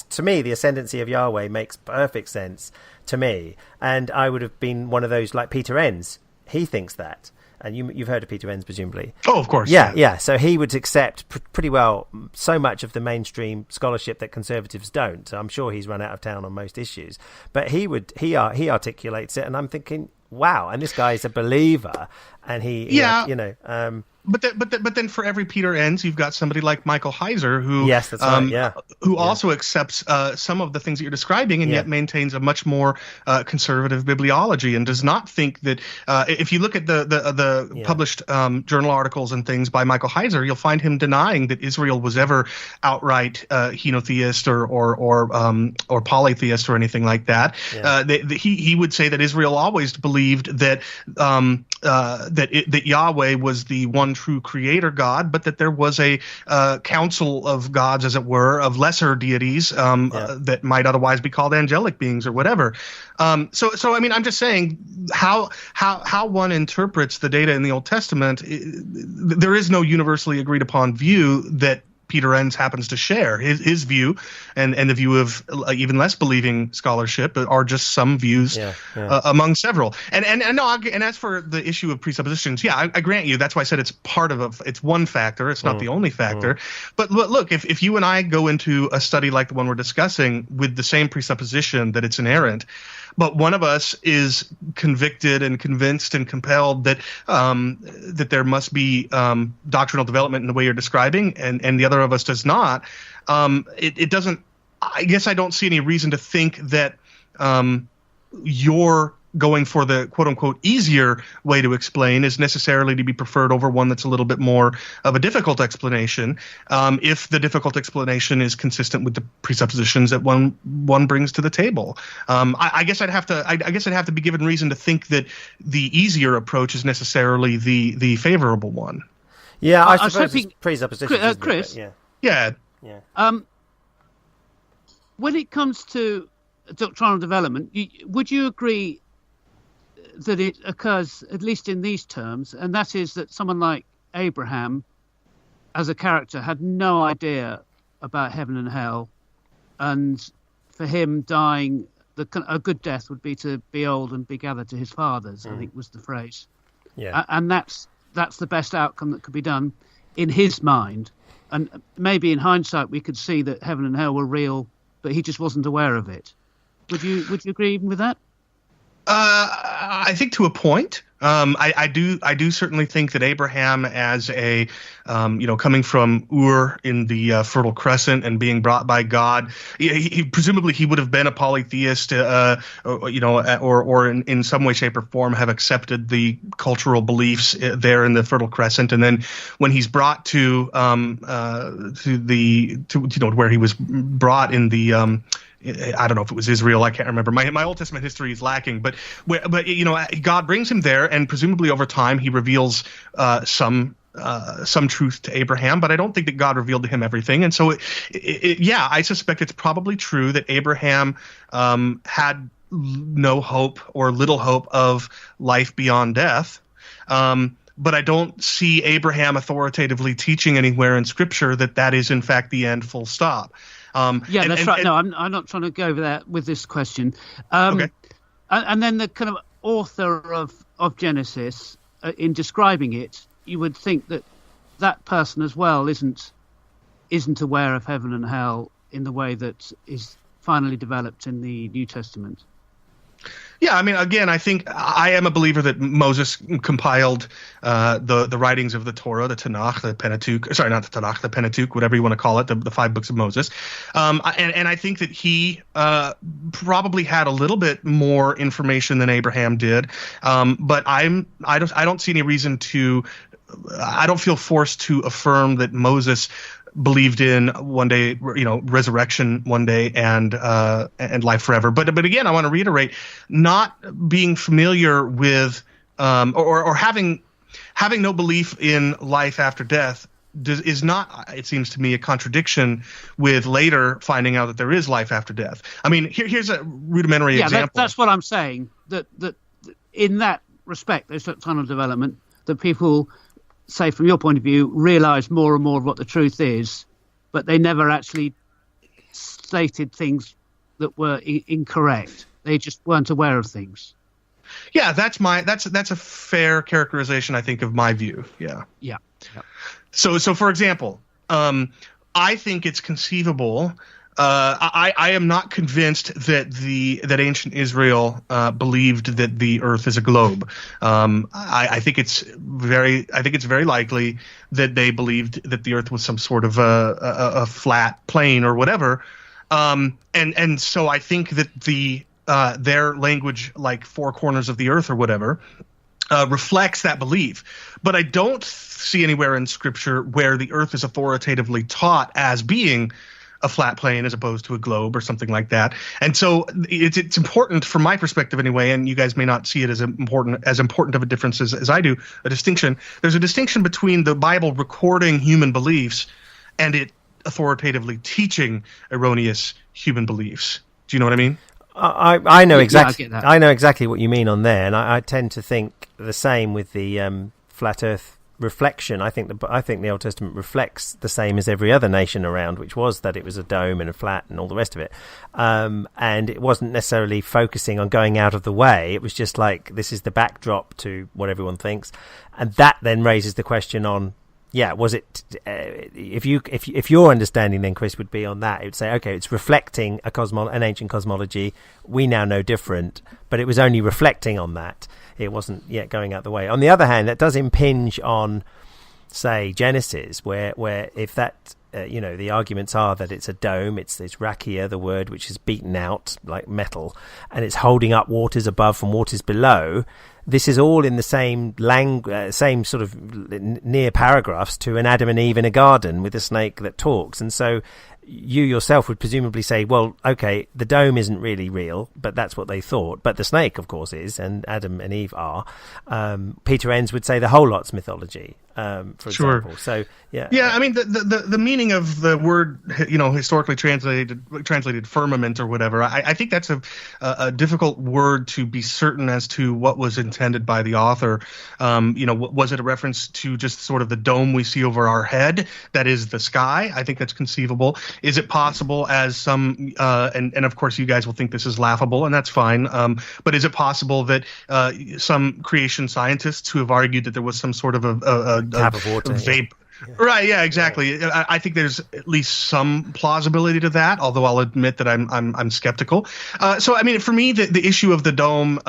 to me the ascendancy of Yahweh makes perfect sense to me, and I would have been one of those like Peter Enns. He thinks that, and you've heard of Peter Enns presumably. Oh, of course. Yeah. So he would accept pretty well so much of the mainstream scholarship that conservatives don't. So I'm sure he's run out of town on most issues, but he articulates it, and I'm thinking, wow. And this guy is a believer, and Yeah. But then for every Peter Enns, you've got somebody like Michael Heiser who who also accepts some of the things that you're describing and yet maintains a much more conservative bibliology and does not think that if you look at the published journal articles and things by Michael Heiser, you'll find him denying that Israel was ever outright henotheist or polytheist or anything like that. He would say that Israel always believed that that Yahweh was the one true creator God, but that there was a council of gods, as it were, of lesser deities that might otherwise be called angelic beings or whatever. So I mean, I'm just saying how one interprets the data in the Old Testament. There is no universally agreed upon view that Peter Enns happens to share. His view and the view of even less believing scholarship are just some views among several. And as for the issue of presuppositions, I grant you, that's why I said it's part of it's one factor. It's not the only factor. But look, if you and I go into a study like the one we're discussing with the same presupposition that it's inerrant, but one of us is convicted and convinced and compelled that that there must be doctrinal development in the way you're describing, and the other of us does not. It doesn't. I guess I don't see any reason to think that you're going for the quote-unquote easier way to explain is necessarily to be preferred over one that's a little bit more of a difficult explanation, if the difficult explanation is consistent with the presuppositions that one brings to the table. I guess I'd have to be given reason to think that the easier approach is necessarily the favorable one. Yeah, I suppose it's presuppositions, Chris. Yeah. When it comes to doctrinal development, would you agree that it occurs at least in these terms, and that is that someone like Abraham as a character had no idea about heaven and hell, and for him dying, a good death would be to be old and be gathered to his fathers, I think was the phrase. And that's the best outcome that could be done in his mind. And maybe in hindsight we could see that heaven and hell were real, but he just wasn't aware of it. Would you agree even with that? I think to a point. I do certainly think that Abraham, as a coming from Ur in the Fertile Crescent and being brought by God, he presumably he would have been a polytheist, or in some way, shape, or form have accepted the cultural beliefs there in the Fertile Crescent, and then when he's brought to where he was brought in the I don't know if it was Israel. I can't remember. My Old Testament history is lacking, but God brings him there, and presumably over time he reveals some truth to Abraham. But I don't think that God revealed to him everything, and so I suspect it's probably true that Abraham had no hope or little hope of life beyond death. But I don't see Abraham authoritatively teaching anywhere in Scripture that is in fact the end. Full stop. That's right. No, I'm not trying to go over that with this question. Okay. And then the kind of author of Genesis, in describing it, you would think that person as well isn't aware of heaven and hell in the way that is finally developed in the New Testament. Yeah, I mean, again, I think I am a believer that Moses compiled the writings of the Torah, the Tanakh, the Pentateuch. Sorry, not the Tanakh, the Pentateuch, whatever you want to call it, the 5 books of Moses. And I think that he probably had a little bit more information than Abraham did. But I don't see any reason to. I don't feel forced to affirm that Moses believed in one day, resurrection one day and life forever. But again, I want to reiterate, not being familiar with or having no belief in life after death is not, it seems to me, a contradiction with later finding out that there is life after death. I mean, here's a rudimentary example. That's what I'm saying. That in that respect, there's that kind of development that people, say from your point of view, realize more and more of what the truth is, but they never actually stated things that were incorrect. They just weren't aware of things. Yeah, that's a fair characterization, I think, of my view. Yeah. So for example, I think it's conceivable I am not convinced that ancient Israel believed that the Earth is a globe. I think it's very likely that they believed that the Earth was some sort of a flat plane or whatever. And so I think that their language, like four corners of the earth or whatever, reflects that belief. But I don't see anywhere in Scripture where the earth is authoritatively taught as being a flat plane as opposed to a globe or something like that. And so it's important from my perspective anyway, and you guys may not see it as important of a difference as I do, a distinction. There's a distinction between the Bible recording human beliefs and it authoritatively teaching erroneous human beliefs. Do you know what I mean? I know exactly. Yeah, I get that. I know exactly what you mean on there, and I tend to think the same with the flat Earth reflection. I think the Old Testament reflects the same as every other nation around, which was that it was a dome and a flat and all the rest of it. And it wasn't necessarily focusing on going out of the way. It was just like, this is the backdrop to what everyone thinks, and that then raises the question on. Yeah, was it? If your understanding then, Chris, would be on that, it would say, okay, it's reflecting an ancient cosmology. We now know different, but it was only reflecting on that. It wasn't yet going out the way. On the other hand, that does impinge on, say, Genesis, where if that, the arguments are that it's a dome, it's rakia, the word, which is beaten out like metal, and it's holding up waters above from waters below. This is all in the same same sort of near paragraphs to an Adam and Eve in a garden with a snake that talks. And so you yourself would presumably say, well, okay, the dome isn't really real, but that's what they thought. But the snake, of course, is, and Adam and Eve are. Peter Enns would say the whole lot's mythology, for example. So, yeah. Yeah, I mean, the meaning of the word, historically translated firmament or whatever, I think that's a difficult word to be certain as to what was intended by the author. Was it a reference to just sort of the dome we see over our head, that is the sky? I think that's conceivable. Is it possible, as some, and of course you guys will think this is laughable, and that's fine, but is it possible that some creation scientists who have argued that there was some sort of a tap of water, vapor? Yeah. Right, yeah, exactly. Yeah. I think there's at least some plausibility to that, although I'll admit that I'm skeptical. So, I mean, for me, the issue of the dome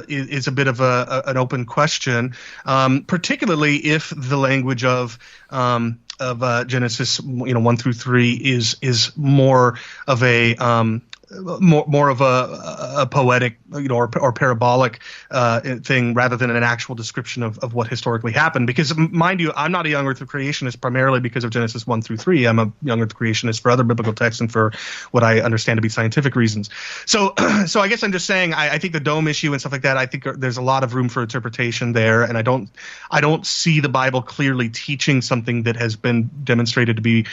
is a bit of an open question, particularly if the language of Genesis 1 through 3 is more of a more of a poetic, or parabolic thing rather than an actual description of what historically happened. Because, mind you, I'm not a young Earth creationist primarily because of Genesis 1 through 3. I'm a young Earth creationist for other biblical texts and for what I understand to be scientific reasons. So I guess I'm just saying I think the dome issue and stuff like that, I think there's a lot of room for interpretation there, and I don't see the Bible clearly teaching something that has been demonstrated to be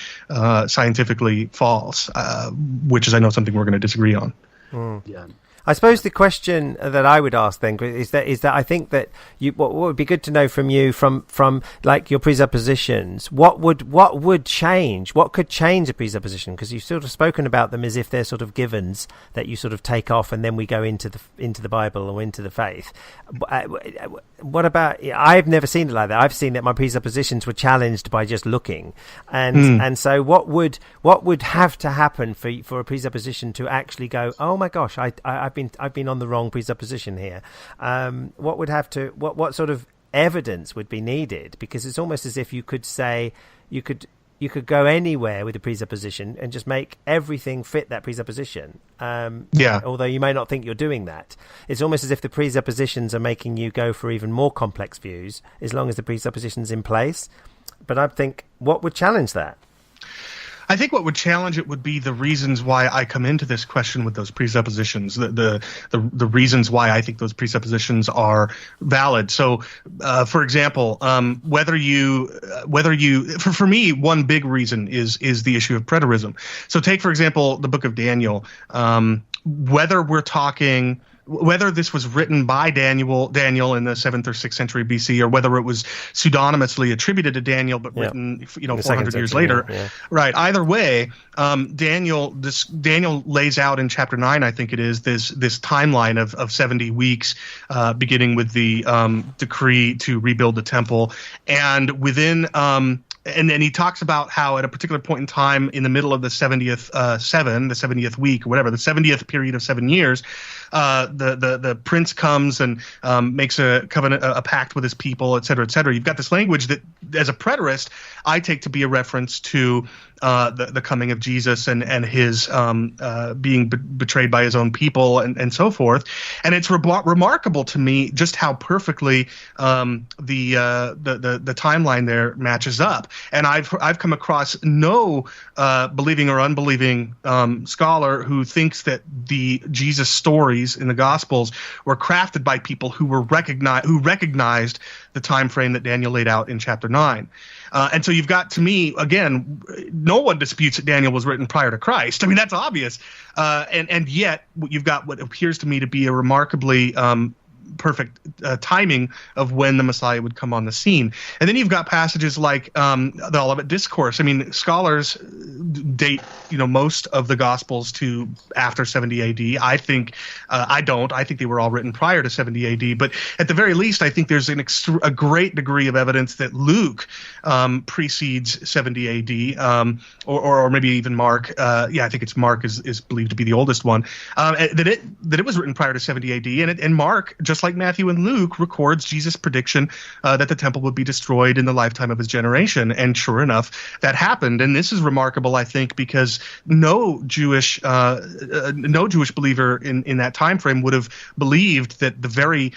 scientifically false, which is, I know, something we're going to disagree on. Yeah. I suppose the question that I would ask then is that I think that what would be good to know from you, from like your presuppositions, what would change? What could change a presupposition? Because you've sort of spoken about them as if they're sort of givens that you sort of take off and then we go into the Bible or into the faith. What about? I've never seen it like that. I've seen that my presuppositions were challenged by just looking, and so what would have to happen for a presupposition to actually go, oh my gosh, I've been on the wrong presupposition here. What would have to what sort of evidence would be needed? Because it's almost as if you could say you could go anywhere with a presupposition and just make everything fit that presupposition. Although you may not think you're doing that. It's almost as if the presuppositions are making you go for even more complex views as long as the presupposition's in place. But I think what would challenge that? I think what would challenge it would be the reasons why I come into this question with those presuppositions, the reasons why I think those presuppositions are valid. So, for example, whether you for me, one big reason is the issue of preterism. So take, for example, the book of Daniel, whether this was written by Daniel in the 7th or 6th century BC, or whether it was pseudonymously attributed to Daniel but written 400 years later. Yeah. Right. Either way, Daniel lays out in chapter 9, I think it is, this timeline of 70 weeks, beginning with the decree to rebuild the temple, and within And then he talks about how at a particular point in time in the middle of the 70th the 70th week or whatever, the 70th period of 7 years, the prince comes and makes a covenant, a pact with his people, et cetera, et cetera. You've got this language that, as a preterist, I take to be a reference to the coming of Jesus and his being betrayed by his own people and so forth. And it's remarkable to me just how perfectly the timeline there matches up. And I've come across no believing or unbelieving scholar who thinks that the Jesus stories in the Gospels were crafted by people who recognized the time frame that Daniel laid out in chapter 9. And so you've got, to me, again, no one disputes that Daniel was written prior to Christ. I mean, that's obvious. And yet you've got what appears to me to be a remarkably perfect timing of when the Messiah would come on the scene. And then you've got passages like the Olivet Discourse. I mean, scholars date, most of the Gospels to after 70 AD. I think I don't. I think they were all written prior to 70 AD. But at the very least, I think there's a great degree of evidence that Luke precedes 70 AD, or maybe even Mark. I think it's Mark is believed to be the oldest one. That it was written prior to 70 AD, and Mark, just like Matthew and Luke, records Jesus' prediction that the temple would be destroyed in the lifetime of his generation. And sure enough, that happened. And this is remarkable, I think, because no Jewish believer in that time frame would have believed that the very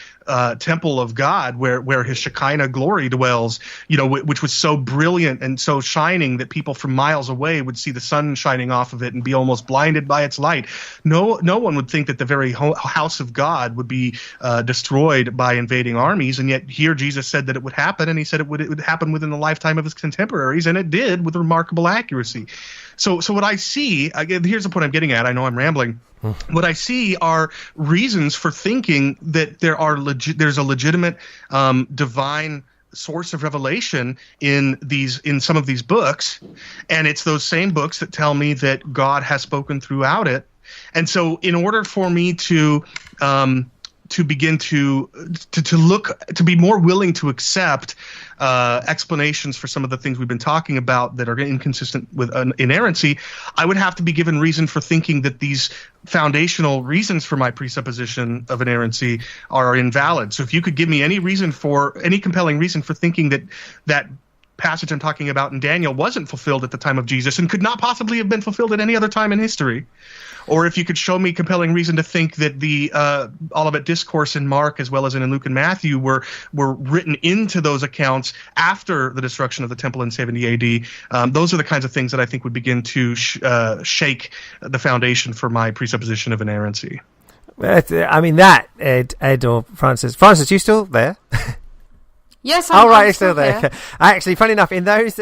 temple of God, where his Shekinah glory dwells, which was so brilliant and so shining that people from miles away would see the sun shining off of it and be almost blinded by its light. No one would think that the very house of God would be destroyed by invading armies, and yet here Jesus said that it would happen, and he said it would happen within the lifetime of his contemporaries, and it did with remarkable accuracy. So what I see, again, here's the point I'm getting at. I know I'm rambling. What I see are reasons for thinking that there's a legitimate divine source of revelation in some of these books, and it's those same books that tell me that God has spoken throughout it. And so in order for me to begin to be more willing to accept explanations for some of the things we've been talking about that are inconsistent with inerrancy, I would have to be given reason for thinking that these foundational reasons for my presupposition of inerrancy are invalid. So if you could give me any compelling reason for thinking that passage I'm talking about in Daniel wasn't fulfilled at the time of Jesus and could not possibly have been fulfilled at any other time in history, or if you could show me compelling reason to think that the Olivet Discourse in Mark as well as in Luke and Matthew were written into those accounts after the destruction of the temple in 70 AD, those are the kinds of things that I think would begin to shake the foundation for my presupposition of inerrancy. I mean, that, Ed or Francis. Francis, you still there? Yes, I'm still there. Actually, funny enough, in these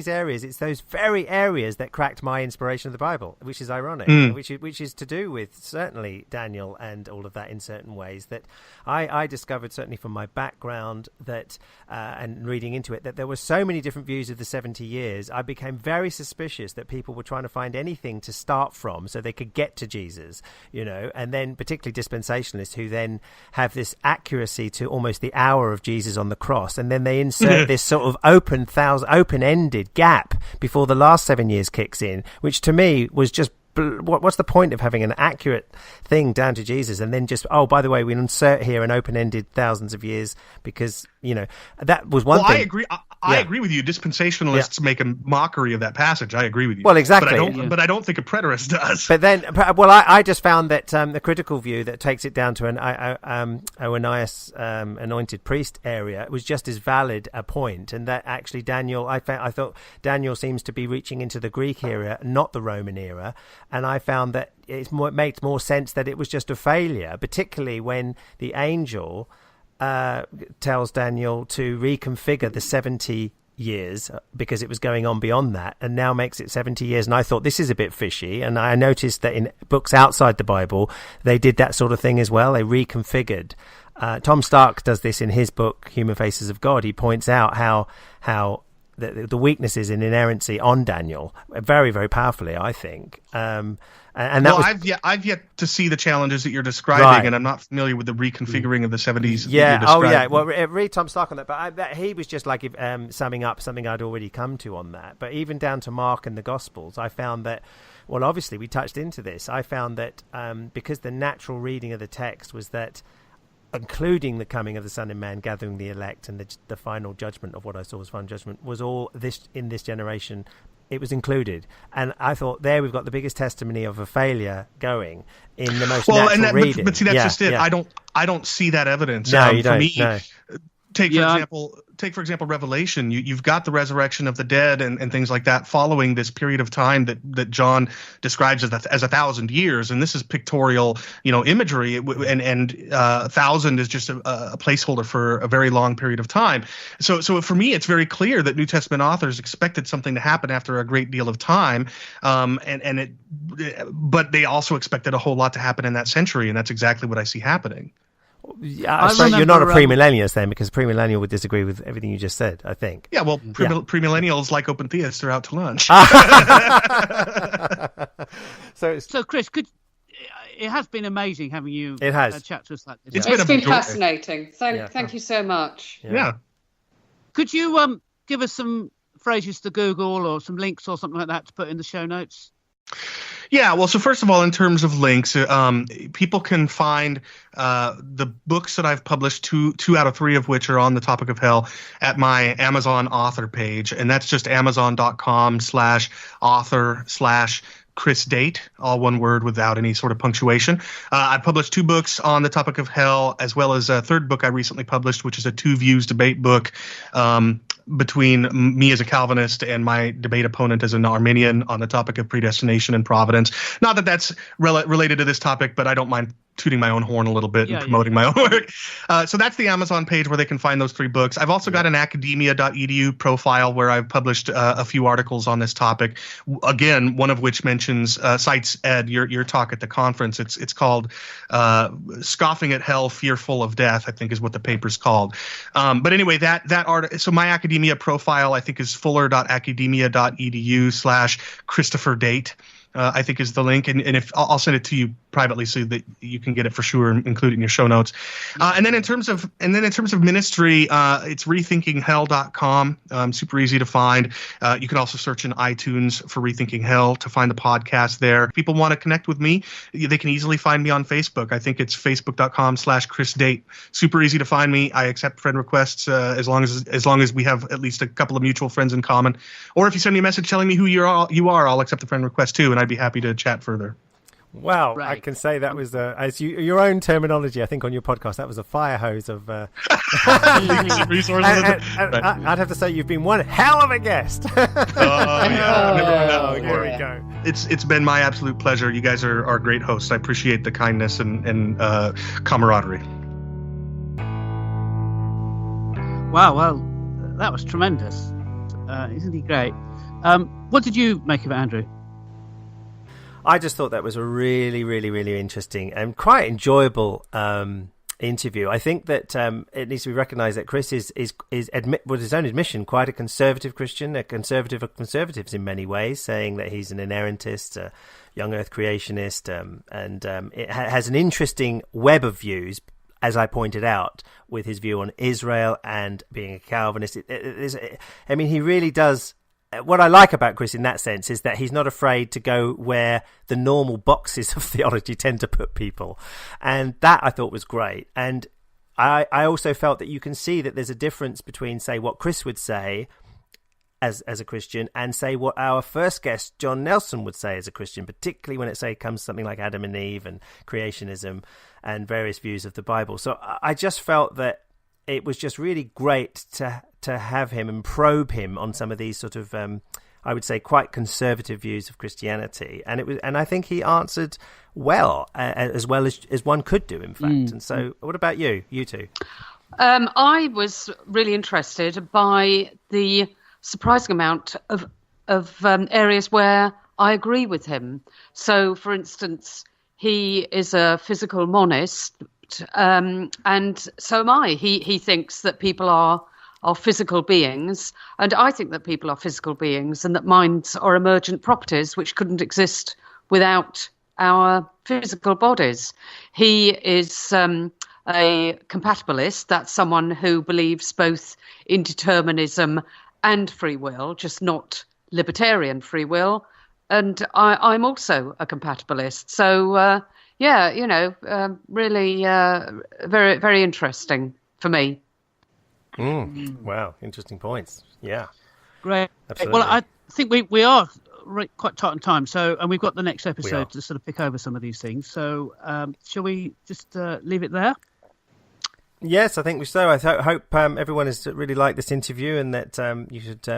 areas, it's those very areas that cracked my inspiration of the Bible, which is ironic, which is to do with certainly Daniel and all of that in certain ways that I discovered certainly from my background that and reading into it that there were so many different views of the 70 years. I became very suspicious that people were trying to find anything to start from so they could get to Jesus, and then particularly dispensationalists who then have this accuracy to almost the hour of Jesus on the cross, and then they insert this sort of open-ended gap before the last 7 years kicks in, which to me was just what's the point of having an accurate thing down to Jesus and then just, oh, by the way, we insert here an open-ended thousands of years because that was one thing. I agree with you. Dispensationalists make a mockery of that passage. I agree with you. Well, exactly. But I don't think a preterist does. But then, I just found that the critical view that takes it down to an Onias anointed priest area was just as valid a point, and that actually I thought Daniel seems to be reaching into the Greek era, not the Roman era, and I found that it makes more sense that it was just a failure, particularly when the angel tells Daniel to reconfigure the 70 years because it was going on beyond that, and now makes it 70 years. And I thought, this is a bit fishy. And I noticed that in books outside the Bible, they did that sort of thing as well. They reconfigured. Tom Stark does this in his book, Human Faces of God. He points out how the weaknesses in inerrancy on Daniel very, very powerfully, I think. And that I've yet to see the challenges that you're describing, right. And I'm not familiar with the reconfiguring of the 70s. Yeah. That you're describing. Well, read Tom Stark on that, but he was just like summing up something I'd already come to on that. But even down to Mark and the Gospels, I found that. Well, obviously, we touched into this. I found that because the natural reading of the text was that, including the coming of the Son of Man, gathering the elect, and the final judgment of what I saw was final judgment, was all this in this generation. It was included, and I thought there we've got the biggest testimony of a failure going in the most natural reading. But see, that's just it. Yeah. I don't see that evidence. No, you don't. For me, no. Take for example Revelation. You've got the resurrection of the dead and things like that following this period of time that John describes as 1,000 years, and this is pictorial, imagery, and 1,000 is just a placeholder for a very long period of time. So for me, it's very clear that New Testament authors expected something to happen after a great deal of time, but they also expected a whole lot to happen in that century, and that's exactly what I see happening. I suppose you're not a premillennialist then, because premillennial would disagree with everything you just said, I think. Yeah, well, premillennials like open theists are out to lunch. So Chris, it has been amazing having you chat to us like this. It's been fascinating. Thank you so much. Yeah. Could you give us some phrases to Google or some links or something like that to put in the show notes? Yeah, well, so first of all, in terms of links, people can find the books that I've published, two out of three of which are on the topic of hell, at my Amazon author page, and that's just amazon.com/author/Chris Date, all one word without any sort of punctuation. I published 2 books on the topic of hell, as well as a third book I recently published, which is a 2 views debate book between me as a Calvinist and my debate opponent as an Arminian on the topic of predestination and providence. Not that that's related to this topic, but I don't mind tooting my own horn a little bit and promoting my own work. So that's the Amazon page where they can find those 3 books. I've also got an academia.edu profile where I've published a few articles on this topic. Again, one of which cites Ed, your talk at the conference. It's called Scoffing at Hell, Fearful of Death, I think is what the paper's called. But anyway, that article, so my academia profile, I think, is fuller.academia.edu/Christopher Date. I think is the link, and if I'll send it to you privately so that you can get it for sure and include it in your show notes. And then in terms of ministry, it's rethinkinghell.com. Super easy to find. You can also search in iTunes for Rethinking Hell to find the podcast there. If people want to connect with me, they can easily find me on Facebook. I think it's facebook.com/Chris Date. Super easy to find me. I accept friend requests as long as we have at least a couple of mutual friends in common. Or if you send me a message telling me who you are, I'll accept the friend request too, and I'd be happy to chat further. Well, right. I can say that was as your own terminology, I think, on your podcast, that was a fire hose of resources. I'd have to say you've been one hell of a guest. Yeah, never mind that before. There we go. It's been my absolute pleasure. You guys are great hosts. I appreciate the kindness and camaraderie. Wow, well, that was tremendous. Isn't he great? What did you make of it, Andrew? I just thought that was a really, really, really interesting and quite enjoyable interview. I think that it needs to be recognised that Chris is with his own admission, quite a conservative Christian, a conservative of conservatives in many ways, saying that he's an inerrantist, a young earth creationist, and it has an interesting web of views, as I pointed out, with his view on Israel and being a Calvinist. I mean, he really does. What I like about Chris in that sense is that he's not afraid to go where the normal boxes of theology tend to put people. And that I thought was great. And I also felt that you can see that there's a difference between, say, what Chris would say as a Christian and, say, what our first guest, John Nelson, would say as a Christian, particularly when it comes to something like Adam and Eve and creationism and various views of the Bible. So I just felt that it was just really great to have him and probe him on some of these sort of, I would say, quite conservative views of Christianity, and I think he answered well as one could do, in fact. And so, what about you two? I was really interested by the surprising amount of areas where I agree with him. So, for instance, he is a physical monist. And so am I. He thinks that people are are physical beings, and I think that people are physical beings and that minds are emergent properties which couldn't exist without our physical bodies. He is a compatibilist. That's someone who believes both in determinism and free will, just not libertarian free will. And I'm also a compatibilist. So, really very, very interesting for me. Wow, interesting points. Yeah. Great. Absolutely. Well, I think we are quite tight on time, and we've got the next episode to sort of pick over some of these things. So shall we just leave it there? Yes, I think so. I hope everyone has really liked this interview, and that you should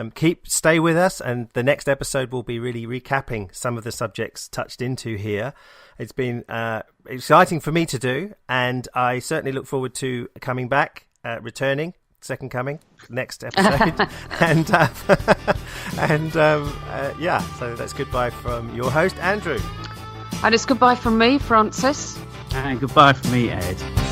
stay with us. And the next episode will be really recapping some of the subjects touched into here. It's been exciting for me to do, and I certainly look forward to coming back, returning, second coming, next episode. So that's goodbye from your host, Andrew. And it's goodbye from me, Francis. And goodbye from me, Ed.